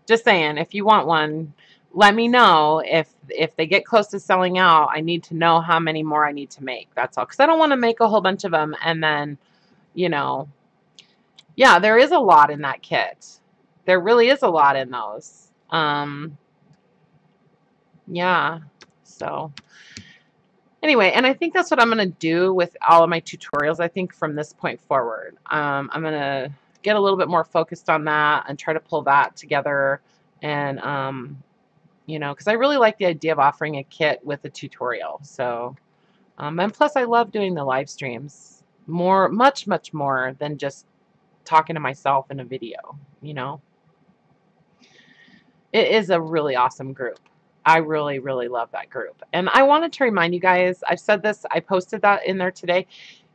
just saying, if you want one, let me know if they get close to selling out. I need to know how many more I need to make. That's all. Because I don't want to make a whole bunch of them and then, you know, yeah, there is a lot in that kit. There really is a lot in those. Yeah. So anyway, and I think that's what I'm going to do with all of my tutorials, I think, from this point forward. I'm going to get a little bit more focused on that and try to pull that together. And, you know, because I really like the idea of offering a kit with a tutorial. So, and plus I love doing the live streams much more than just talking to myself in a video, you know. It is a really awesome group. I really love that group. And I wanted to remind you guys, I've said this, I posted that in there today.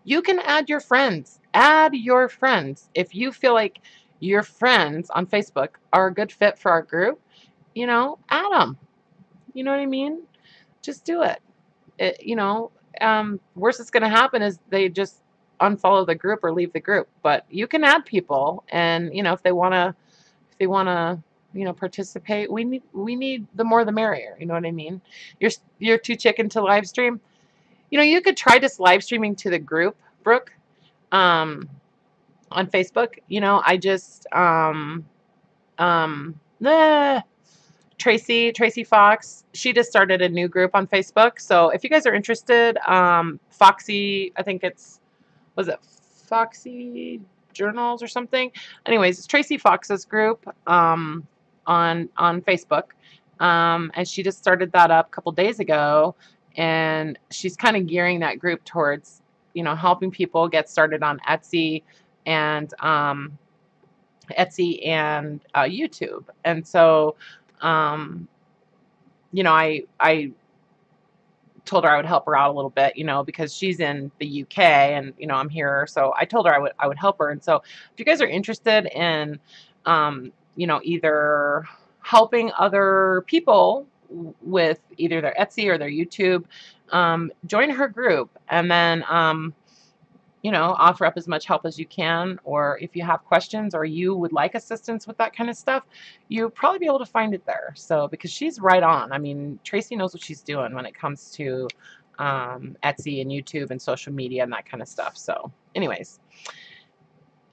You can add your friends. Add your friends. If you feel like your friends on Facebook are a good fit for our group, you know, add them. You know what I mean? Just do it. You know, worst that's going to happen is they just unfollow the group or leave the group. But you can add people, and you know, if they want to, you know, participate, we need the more the merrier. You know what I mean? You're too chicken to live stream. You know, you could try just live streaming to the group, Brooke, on Facebook. You know, I just Tracy Fox, she just started a new group on Facebook. So if you guys are interested, Foxy, I think was it Foxy Journals or something? Anyways, it's Tracy Fox's group on Facebook. And she just started that up a couple days ago. And she's kind of gearing that group towards, you know, helping people get started on Etsy and YouTube. And so, you know, I told her I would help her out a little bit, you know, because she's in the UK and, you know, I'm here. So I told her I would help her. And so if you guys are interested in, you know, either helping other people with either their Etsy or their YouTube, join her group, and then, you know, offer up as much help as you can. Or if you have questions or you would like assistance with that kind of stuff, you'll probably be able to find it there. So, because she's right on. I mean, Tracy knows what she's doing when it comes to Etsy and YouTube and social media and that kind of stuff. So, anyways,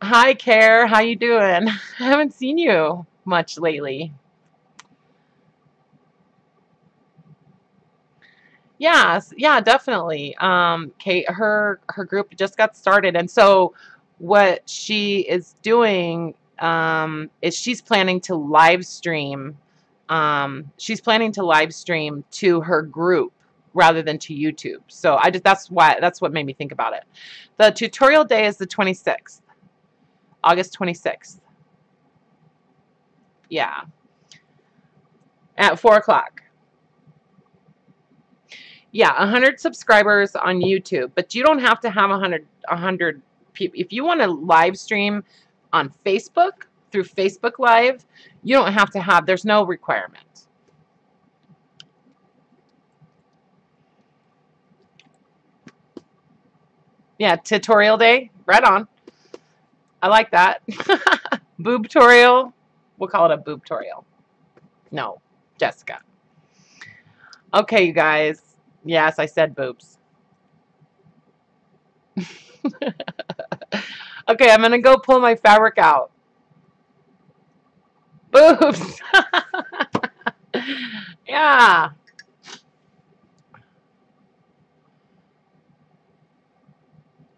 hi, Care. How you doing? I haven't seen you much lately. Yes, yeah, definitely. Kate, her group just got started, and so what she is doing is she's planning to live stream. She's planning to live stream to her group rather than to YouTube. So that's what made me think about it. The tutorial day is the 26th, August 26th. Yeah, at 4 o'clock. Yeah, 100 subscribers on YouTube, but you don't have to have 100 people. If you want to live stream on Facebook through Facebook Live, you don't have to have, there's no requirement. Yeah, tutorial day, right on. I like that. Boobtorial, we'll call it a boobtorial. No, Jessica. Okay, you guys. Yes, I said boobs. Okay, I'm going to go pull my fabric out. Boobs. Yeah.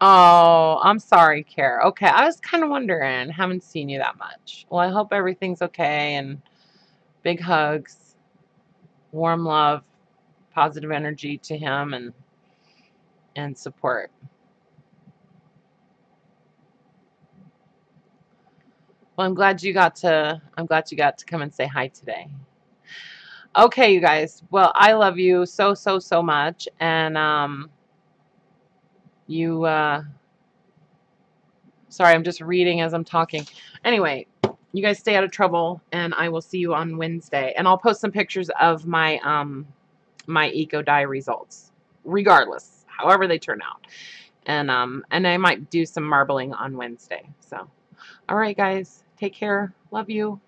Oh, I'm sorry, Care. Okay, I was kind of wondering. Haven't seen you that much. Well, I hope everything's okay, and big hugs, warm love, positive energy to him, and support. Well, I'm glad you got to come and say hi today. Okay, you guys. Well, I love you so much, and sorry, I'm just reading as I'm talking. Anyway, you guys stay out of trouble, and I will see you on Wednesday. And I'll post some pictures of my my eco dye results, regardless, however they turn out. And I might do some marbling on Wednesday. So, all right, guys, take care. Love you.